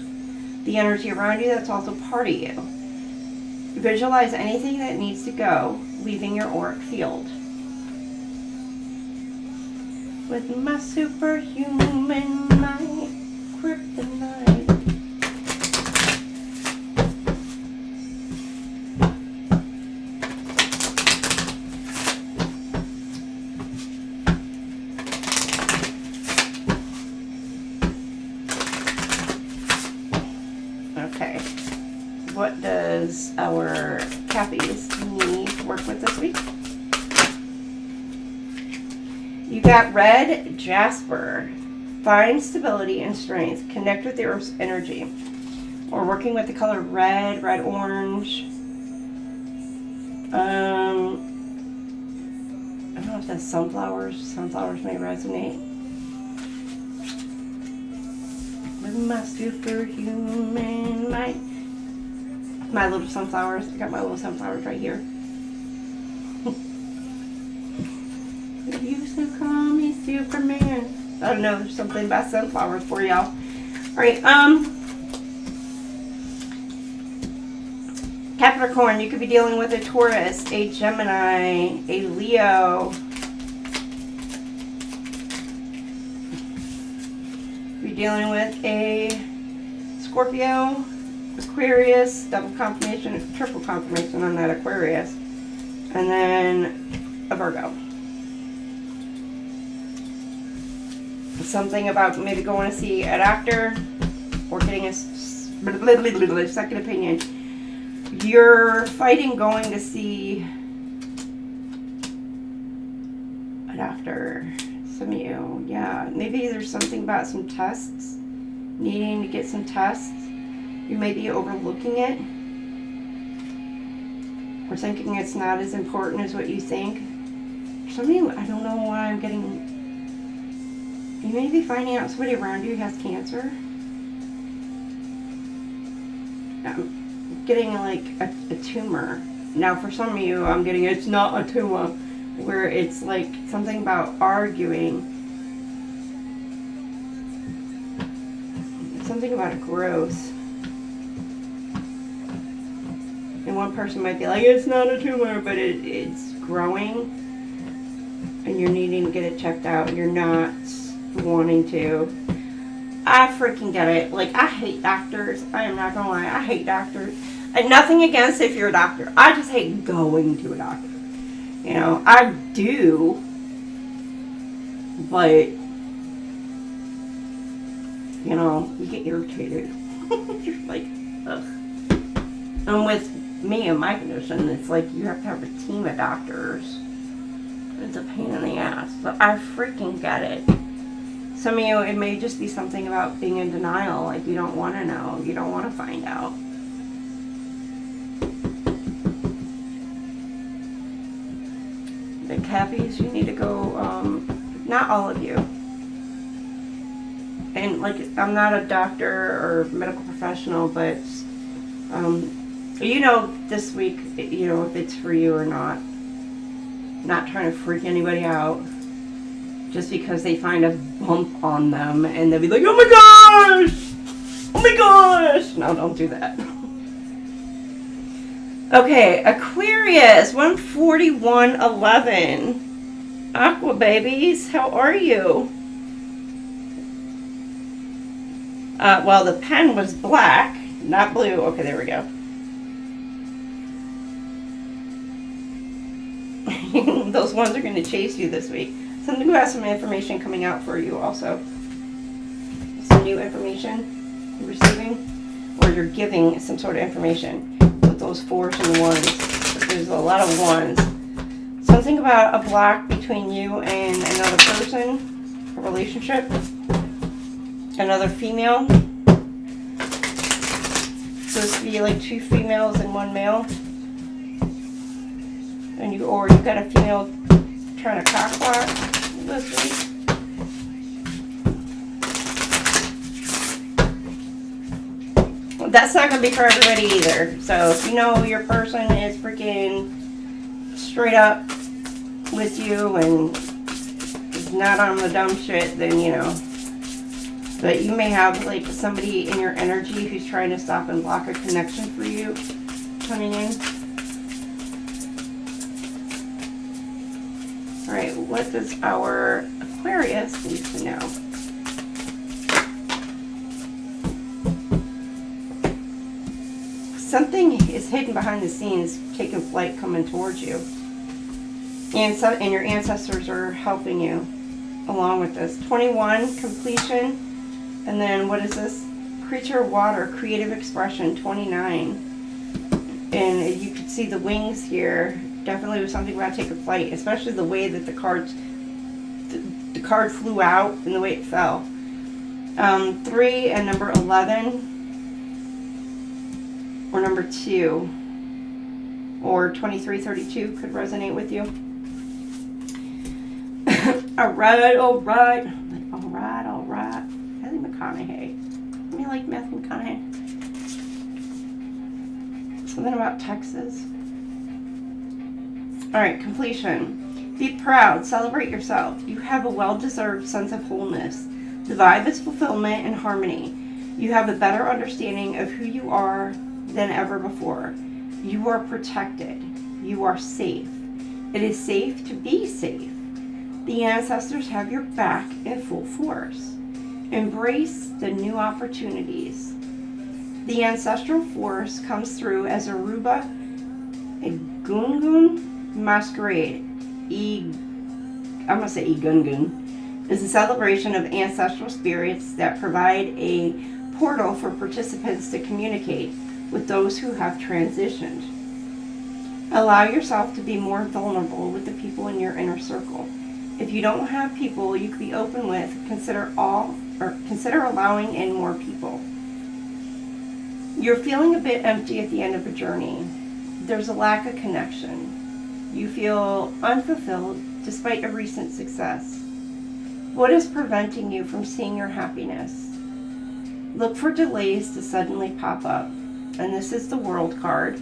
The energy around you that's also part of you. Visualize anything that needs to go, leaving your auric field. With my superhuman mind, kryptonite. Okay, what does our Cappies need to work with this week? You got red jasper. Find stability and strength. Connect with the earth's energy. Or working with the color red, red orange. I don't know if that's sunflowers. Sunflowers may resonate. With my superhuman might. My little sunflowers. I got my little sunflowers right here. You used to call me Superman. I don't know. There's something about sunflowers for y'all. All right. Capricorn, you could be dealing with a Taurus, a Gemini, a Leo. You're dealing with a Scorpio, Aquarius, double confirmation, triple confirmation on that Aquarius, and then a Virgo. Something about maybe going to see a doctor or getting a second opinion. You're fighting going to see a doctor. Some of you, yeah. Maybe there's something about some tests, needing to get some tests. You may be overlooking it or thinking it's not as important as what you think. Some of you, I don't know why I'm getting... You may be finding out somebody around you has cancer. I'm getting like a tumor. Now for some of you, I'm getting it's not a tumor, where it's like something about arguing. Something about a growth. And one person might be like, it's not a tumor, but it's growing. And you're needing to get it checked out. You're not wanting to. I freaking get it. Like, I hate doctors. I am not gonna lie. I hate doctors. And nothing against if you're a doctor. I just hate going to a doctor. You know, I do. But, you know, you get irritated. You're like, ugh. And with me and my condition, it's like you have to have a team of doctors. It's a pain in the ass. But I freaking get it. Some of you, it may just be something about being in denial. Like, you don't want to know. You don't want to find out. The Cappies, you need to go, not all of you. And, like, I'm not a doctor or medical professional, but, you know, this week, you know, if it's for you or not. Not trying to freak anybody out. Just because they find a bump on them and they'll be like, oh my gosh! Oh my gosh! No, don't do that. Okay, Aquarius, 14111. Aqua babies, how are you? Well, the pen was black, not blue. Okay, there we go. Those ones are going to chase you this week. Something about some information coming out for you also. Some new information you're receiving, or you're giving some sort of information with those fours and ones. There's a lot of ones. Something about a block between you and another person, a relationship, another female. Supposed to be like two females and one male. And you got a female trying to cockblock this week. Well, that's not going to be for everybody either. So if you know your person is freaking straight up with you and is not on the dumb shit, then you know. But you may have like somebody in your energy who's trying to stop and block a connection for you coming in. Alright, what does our Aquarius need to know? Something is hidden behind the scenes, taking flight, coming towards you. And your ancestors are helping you along with this. 21, completion. And then what is this? Creature water, creative expression, 29. And you can see the wings here. Definitely was something about taking flight, especially the way that the cards the card flew out and the way it fell. 3 and number 11, or number 2, or 2332 could resonate with you. Alright. Matthew McConaughey. You like Matthew McConaughey? Something about Texas. Alright, completion. Be proud, celebrate yourself. You have a well-deserved sense of wholeness. The vibe is fulfillment and harmony. You have a better understanding of who you are than ever before. You are protected. You are safe. It is safe to be safe. The ancestors have your back in full force. Embrace the new opportunities. The ancestral force comes through as Aruba, a Gungun masquerade. I'm going to say Egungun is a celebration of ancestral spirits that provide a portal for participants to communicate with those who have transitioned. Allow yourself to be more vulnerable with the people in your inner circle. If you don't have people you could be open with, consider allowing in more people. You're feeling a bit empty at the end of a journey. There's a lack of connection. You feel unfulfilled despite a recent success. What is preventing you from seeing your happiness? Look for delays to suddenly pop up. And this is the World card.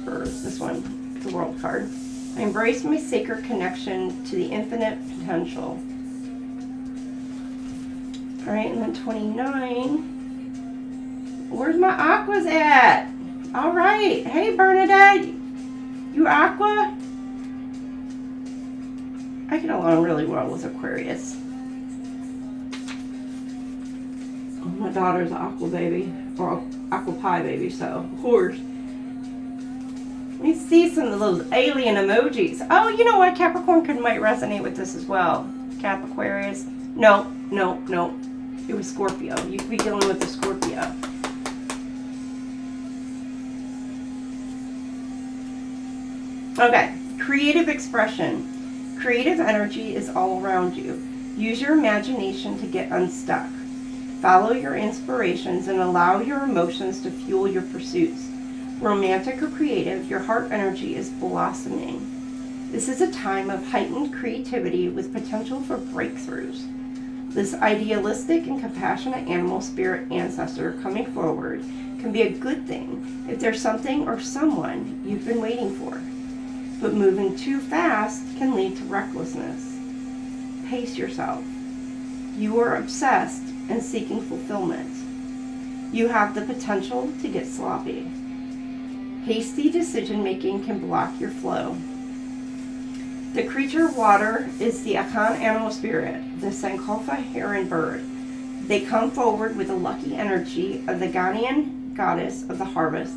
Or this one, the World card. I embrace my sacred connection to the infinite potential. Alright, and then 29. Where's my aquas at? Alright. Hey, Bernadette. You aqua? I get along really well with Aquarius. My daughter's an aqua baby. Or aqua pie baby, so of course. Let me see some of those alien emojis. Oh, you know what? Capricorn might resonate with this as well. Aquarius. No. It was Scorpio. You could be dealing with the Scorpio. Okay. Creative expression. Creative energy is all around you. Use your imagination to get unstuck. Follow your inspirations and allow your emotions to fuel your pursuits. Romantic or creative, your heart energy is blossoming. This is a time of heightened creativity with potential for breakthroughs. This idealistic and compassionate animal spirit ancestor coming forward can be a good thing if there's something or someone you've been waiting for. But moving too fast can lead to recklessness. Pace yourself. You are obsessed and seeking fulfillment. You have the potential to get sloppy. Hasty decision-making can block your flow. The creature of water is the Akan animal spirit, the Sankofa heron bird. They come forward with the lucky energy of the Ghanaian goddess of the harvest,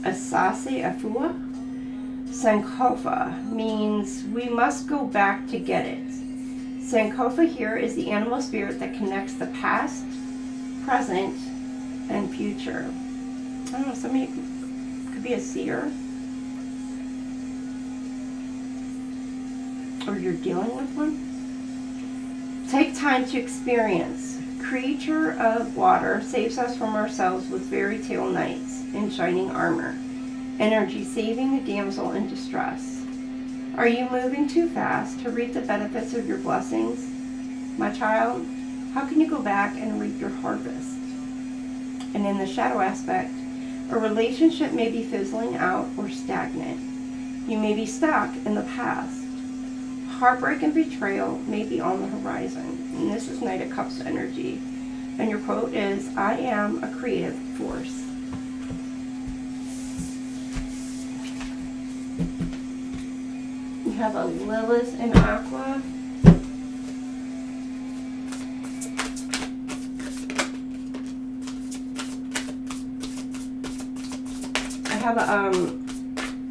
Asase Afua. Sankofa means we must go back to get it. Sankofa here is the animal spirit that connects the past, present, and future. I don't know, somebody could be a seer. Or you're dealing with one. Take time to experience. Creature of water saves us from ourselves with fairy tale knights in shining armor. Energy saving a damsel in distress. Are you moving too fast to reap the benefits of your blessings? My child, how can you go back and reap your harvest? And in the shadow aspect, a relationship may be fizzling out or stagnant. You may be stuck in the past. Heartbreak and betrayal may be on the horizon. And this is Knight of Cups energy. And your quote is, I am a creative force. You have a Lilith in Aqua. I have a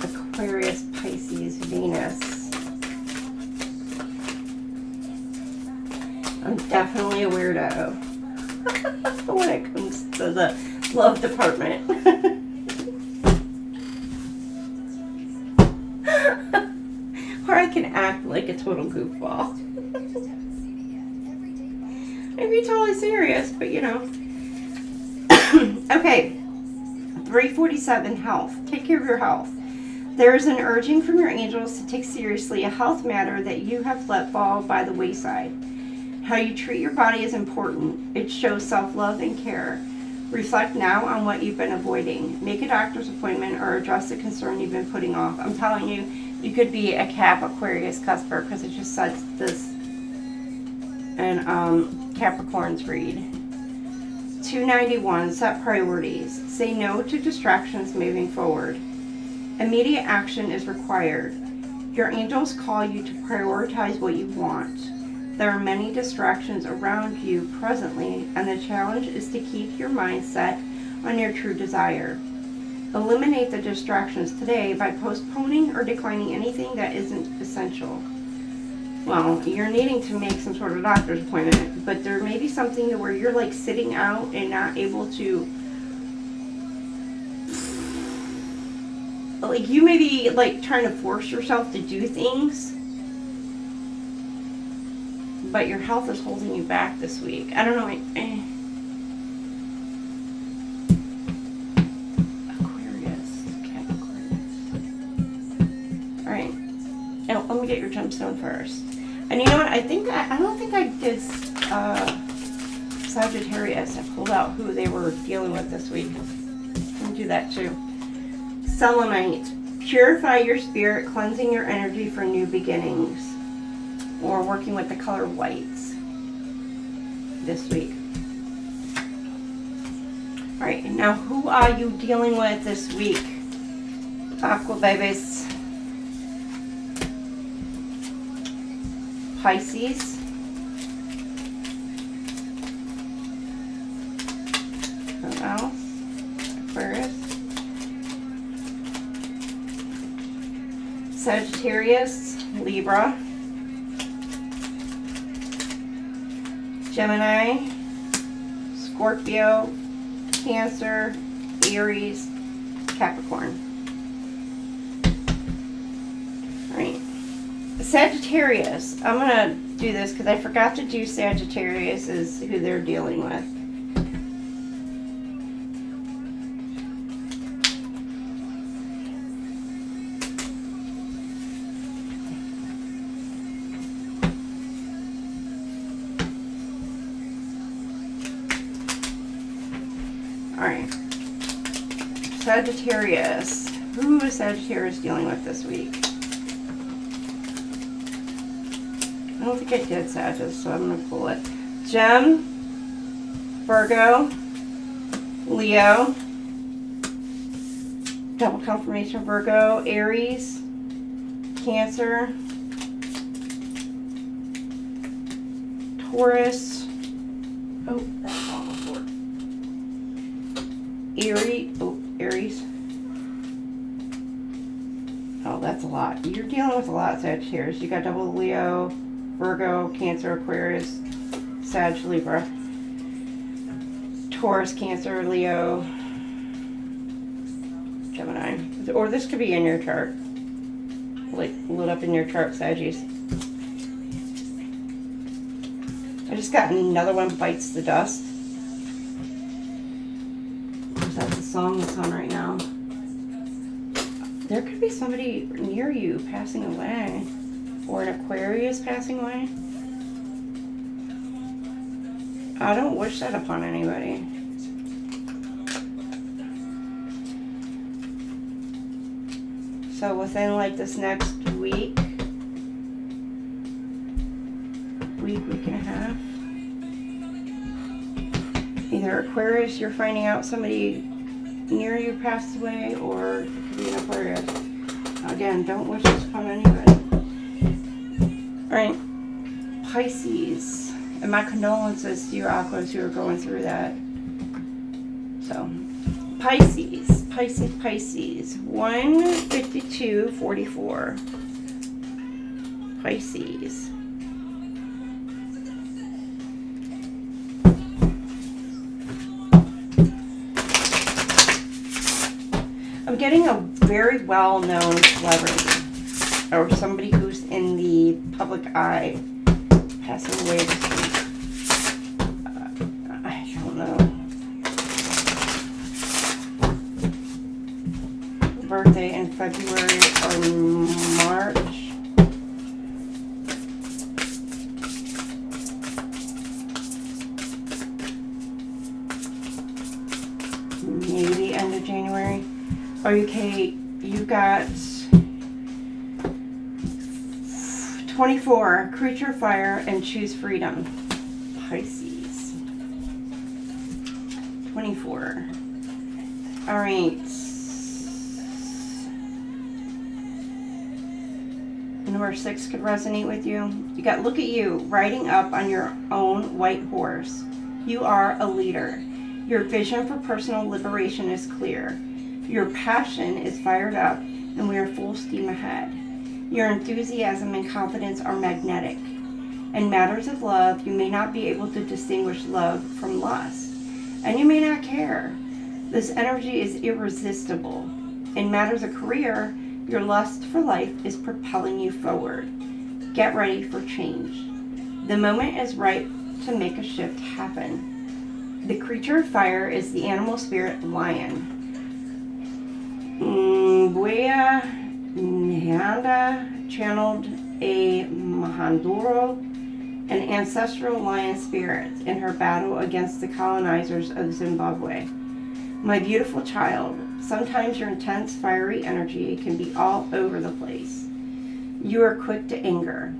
Aquarius, Pisces, Venus. I'm definitely a weirdo when it comes to the love department. Alright can act like a total goofball. I'd be totally serious, but you know. Okay, 347, health. Take care of your health. There is an urging from your angels to take seriously a health matter that you have let fall by the wayside. How you treat your body is important. It shows self-love and care. Reflect now on what you've been avoiding. Make a doctor's appointment or address the concern you've been putting off. I'm telling you, you could be a Cap, Aquarius, cusper, because it just says this in Capricorn's read. 291, set priorities. Say no to distractions moving forward. Immediate action is required. Your angels call you to prioritize what you want. There are many distractions around you presently, and the challenge is to keep your mind set on your true desire. Eliminate the distractions today by postponing or declining anything that isn't essential. Well, you're needing to make some sort of doctor's appointment, but there may be something to where you're like sitting out and not able to, like you may be like trying to force yourself to do things, but your health is holding you back this week. I don't know. Aquarius, Capricorn. All right. Now, let me get your gemstone first. And you know what? I don't think I did Sagittarius. I pulled out who they were dealing with this week. Let me do that too. Soulmate. Purify your spirit, cleansing your energy for new beginnings. Or working with the color whites this week. All right, now who are you dealing with this week? Aqua babies. Pisces. Who else? Aquarius. Sagittarius. Libra. Gemini, Scorpio, Cancer, Aries, Capricorn. All right. Sagittarius. I'm going to do this because I forgot to do Sagittarius is who they're dealing with. Sagittarius. Who is Sagittarius dealing with this week? I don't think I did Sagittarius, so I'm going to pull it. Gem, Virgo, Leo, double confirmation Virgo, Aries, Cancer, Taurus, oh, that's all before. Aries. Oh, that's a lot. You're dealing with a lot, Sagittarius. You got double Leo, Virgo, Cancer, Aquarius, Sag, Libra, Taurus, Cancer, Leo, Gemini. Or this could be in your chart. Like, lit up in your chart, Saggies. I just got another one, Bites the Dust. That's the song that's on right now. There could be somebody near you passing away. Or an Aquarius passing away. I don't wish that upon anybody. So within like this next week and a half, either Aquarius, you're finding out somebody near you passed away, or it could be an Aquarius. Again, don't wish this upon anybody. Alright, Pisces. And my condolences to you Aquas who are going through that. So, Pisces. 152.44. Pisces. I'm getting a very well-known celebrity, or somebody who's in public eye passing away this week. I don't know. Birthday in February or March. Maybe end of January. Okay, you got 24, creature fire, and choose freedom. Pisces. 24. All right. Number 6 could resonate with you. You got look at you riding up on your own white horse. You are a leader. Your vision for personal liberation is clear. Your passion is fired up, and we are full steam ahead. Your enthusiasm and confidence are magnetic. In matters of love, you may not be able to distinguish love from lust, and you may not care. This energy is irresistible. In matters of career, your lust for life is propelling you forward. Get ready for change. The moment is right to make a shift happen. The creature of fire is the animal spirit lion. Buea Nhanda channeled a Mahanduro, an ancestral lion spirit, in her battle against the colonizers of Zimbabwe. My beautiful child, sometimes your intense, fiery energy can be all over the place. You are quick to anger.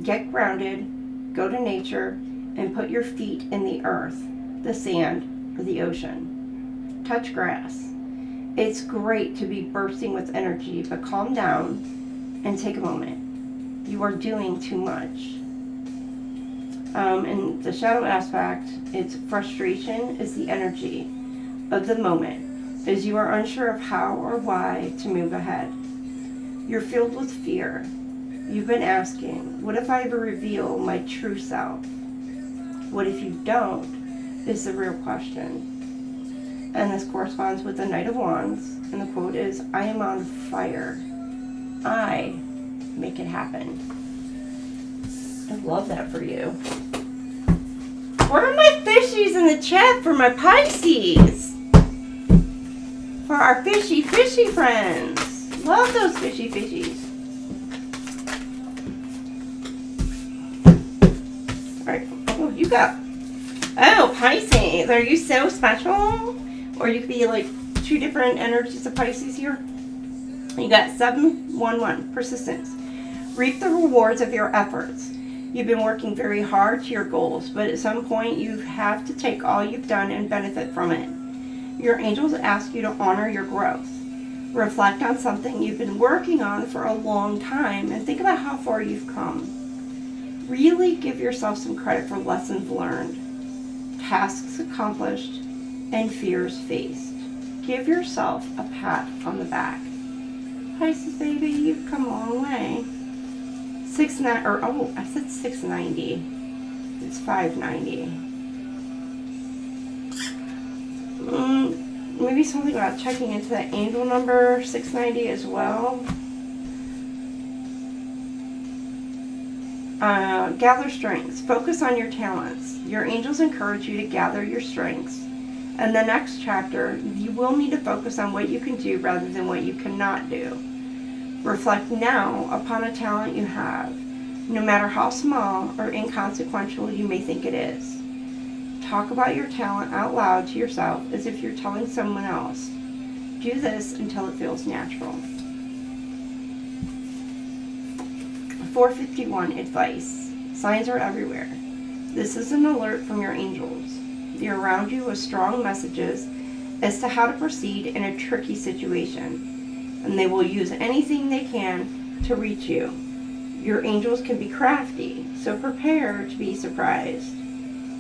Get grounded, go to nature, and put your feet in the earth, the sand, or the ocean. Touch grass. It's great to be bursting with energy, but calm down and take a moment. You are doing too much. In the shadow aspect, it's frustration is the energy of the moment, as you are unsure of how or why to move ahead. You're filled with fear. You've been asking, what if I ever reveal my true self? What if you don't, is the real question. And this corresponds with the Knight of Wands, and the quote is, I am on fire. I make it happen. I love that for you. What are my fishies in the chat for my Pisces? For our fishy friends. Love those fishy fishies. Alright. Oh, you got... Oh, Pisces. Are you so special? Or you could be like 2 different energies of Pisces here. You got 711. Persistence. Reap the rewards of your efforts. You've been working very hard to your goals, but at some point you have to take all you've done and benefit from it. Your angels ask you to honor your growth. Reflect on something you've been working on for a long time and think about how far you've come. Really give yourself some credit for lessons learned, tasks accomplished, and fears faced. Give yourself a pat on the back. Pisces, baby, you've come a long way. 690. It's 590. Maybe something about checking into that angel number 690 as well. Gather strengths. Focus on your talents. Your angels encourage you to gather your strengths. In the next chapter, you will need to focus on what you can do rather than what you cannot do. Reflect now upon a talent you have, no matter how small or inconsequential you may think it is. Talk about your talent out loud to yourself as if you're telling someone else. Do this until it feels natural. 451 advice. Signs are everywhere. This is an alert from your angels. They're around you with strong messages as to how to proceed in a tricky situation. And they will use anything they can to reach you. Your angels can be crafty, so prepare to be surprised.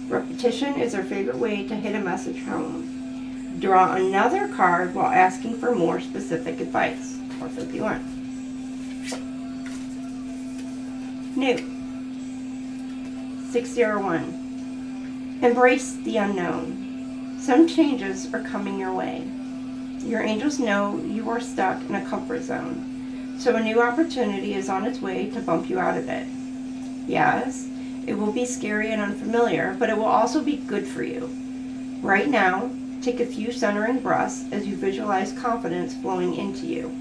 Repetition is their favorite way to hit a message home. Draw another card while asking for more specific advice. 451. New. 601. Embrace the unknown. Some changes are coming your way. Your angels know you are stuck in a comfort zone, so a new opportunity is on its way to bump you out of it. Yes, it will be scary and unfamiliar, but it will also be good for you. Right now, take a few centering breaths as you visualize confidence flowing into you,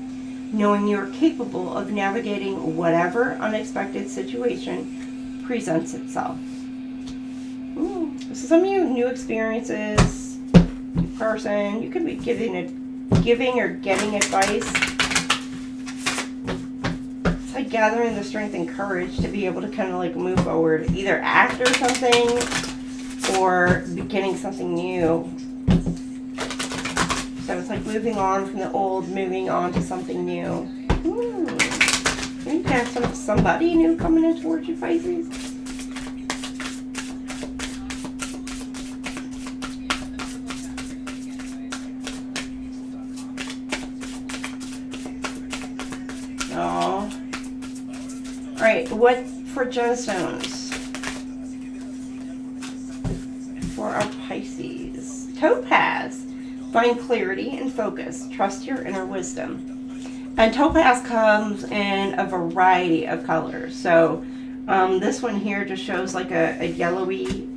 knowing you are capable of navigating whatever unexpected situation presents itself. Ooh, this is some of you new experiences, new person. You could be giving or getting advice. It's like gathering the strength and courage to be able to kind of like move forward, either after something or beginning something new. So it's like moving on from the old, moving on to something new. Ooh. You can have somebody new coming in towards you, Pisces. Oh. Alright, what for gemstones? For our Pisces. Topaz. Find clarity and focus. Trust your inner wisdom. And topaz comes in a variety of colors. So this one here just shows like a yellowy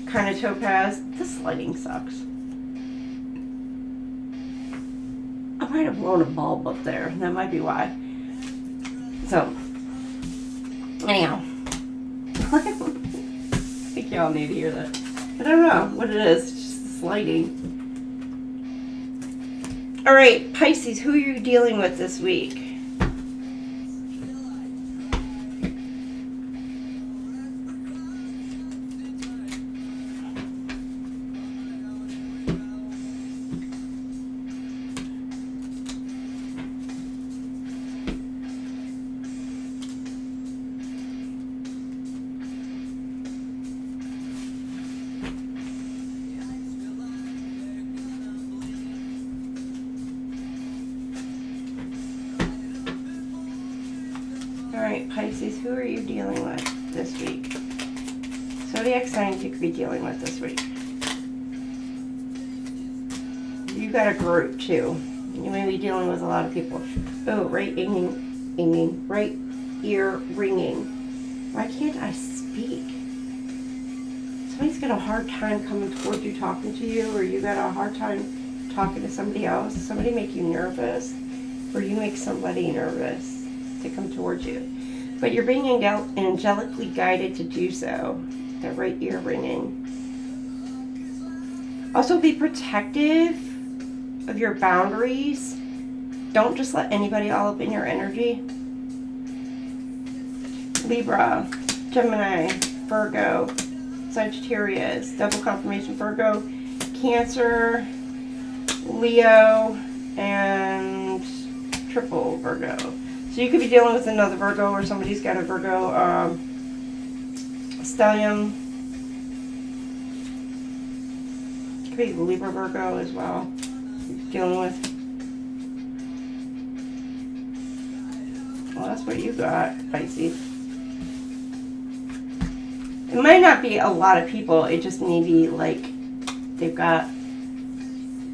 kind of topaz. This lighting sucks. I might have blown a bulb up there. That might be why. So, anyhow. I think y'all need to hear that. I don't know what it is. It's just this lighting. Alright, Pisces, who are you dealing with this week? Alright, Pisces, who are you dealing with this week? Zodiac signs you could be dealing with this week. You got a group too. You may be dealing with a lot of people. Oh, right right ear ringing. Why can't I speak? Somebody's got a hard time coming towards you, talking to you, or you got a hard time talking to somebody else. Somebody make you nervous, or you make somebody nervous to come towards you. But you're being angelically guided to do so. That right ear ringing. Also be protective of your boundaries. Don't just let anybody all up in your energy. Libra, Gemini, Virgo, Sagittarius, double confirmation Virgo, Cancer, Leo, and triple Virgo. So you could be dealing with another Virgo, or somebody's got a Virgo stellium. Could be Libra Virgo as well. Dealing with. Well, that's what you got, Pisces. It might not be a lot of people. It just may be like they've got,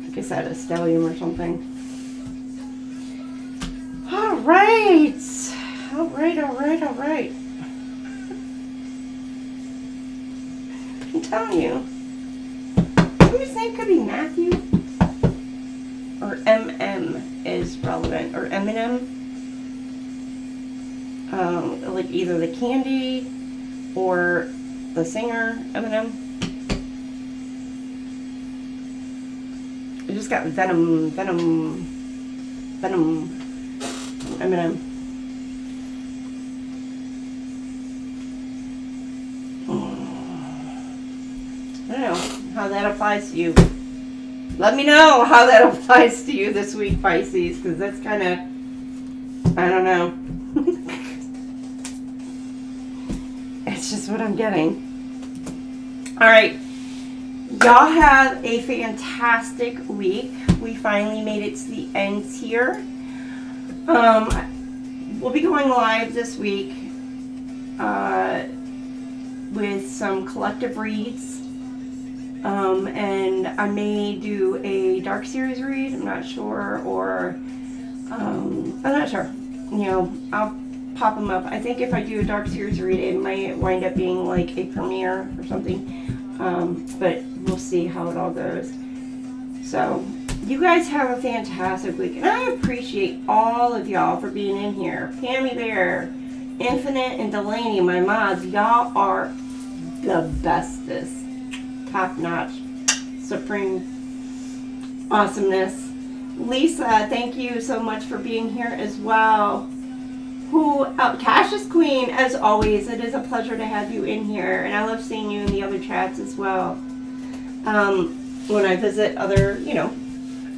like I said, a stellium or something. All right. I'm telling you. Somebody's name could be Matthew. Or MM is relevant. Or Eminem. Like either the candy or the singer Eminem. I just got Venom Eminem. I don't know how that applies to you. Let me know how that applies to you this week, Pisces, because that's kind of, I don't know. It's just what I'm getting. Alright. Y'all have a fantastic week. We finally made it to the end here. We'll be going live this week with some collective reads. And I may do a dark series read. I'm not sure. Or I'm not sure. You know, I'll pop them up. I think if I do a dark series read, it might wind up being like a premiere or something. But we'll see how it all goes. So, you guys have a fantastic week. And I appreciate all of y'all for being in here. Pammy Bear, Infinite, and Delaney, my mods. Y'all are the bestest. Top notch. Supreme awesomeness. Lisa, thank you so much for being here as well. Cassius Queen, as always, it is a pleasure to have you in here, and I love seeing you in the other chats as well. When I visit other,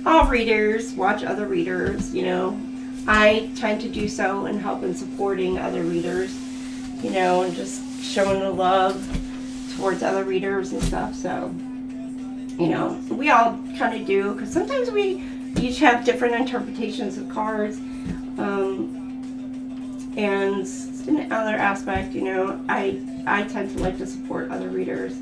all readers, watch other readers, I tend to do so and help in supporting other readers, and just showing the love towards other readers and stuff. So, we all kind of do, because sometimes we each have different interpretations of cards. And in another aspect, I tend to like to support other readers.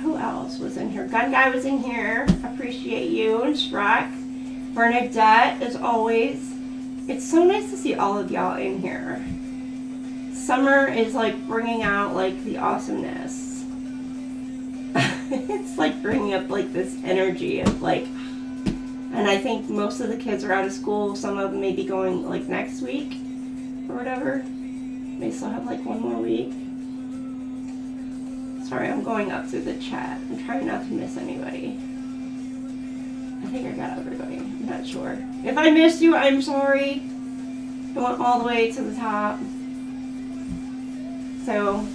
Who else was in here? Gun Guy was in here. Appreciate you. And Shrek. Bernadette, as always. It's so nice to see all of y'all in here. Summer is like bringing out like the awesomeness. It's like bringing up like this energy of like, and I think most of the kids are out of school. Some of them may be going like next week or whatever. They still have like one more week. Sorry, I'm going up through the chat. I'm trying not to miss anybody. I think I got everybody. I'm not sure. If I missed you, I'm sorry. I went all the way to the top. So,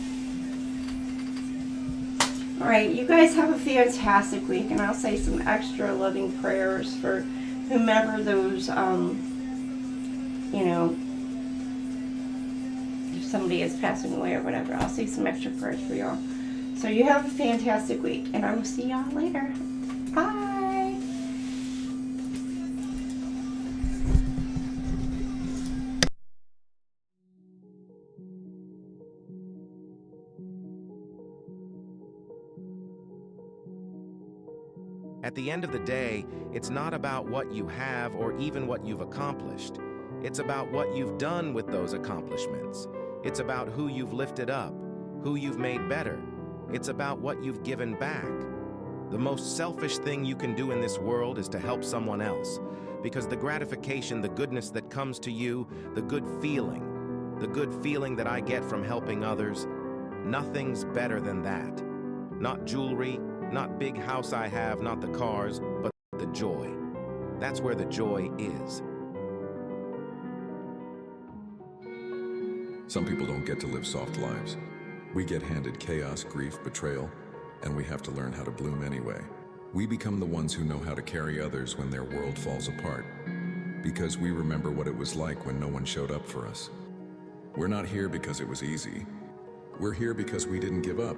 alright, you guys have a fantastic week, and I'll say some extra loving prayers for whomever those, if somebody is passing away or whatever. I'll say some extra prayers for y'all. So you have a fantastic week, and I will see y'all later. Bye! At the end of the day, it's not about what you have or even what you've accomplished. It's about what you've done with those accomplishments. It's about who you've lifted up, who you've made better. It's about what you've given back. The most selfish thing you can do in this world is to help someone else, because the gratification, the goodness that comes to you, the good feeling that I get from helping others, nothing's better than that. Not jewelry, not big house I have, not the cars, but the joy. That's where the joy is. Some people don't get to live soft lives. We get handed chaos, grief, betrayal, and we have to learn how to bloom anyway. We become the ones who know how to carry others when their world falls apart, because we remember what it was like when no one showed up for us. We're not here because it was easy. We're here because we didn't give up.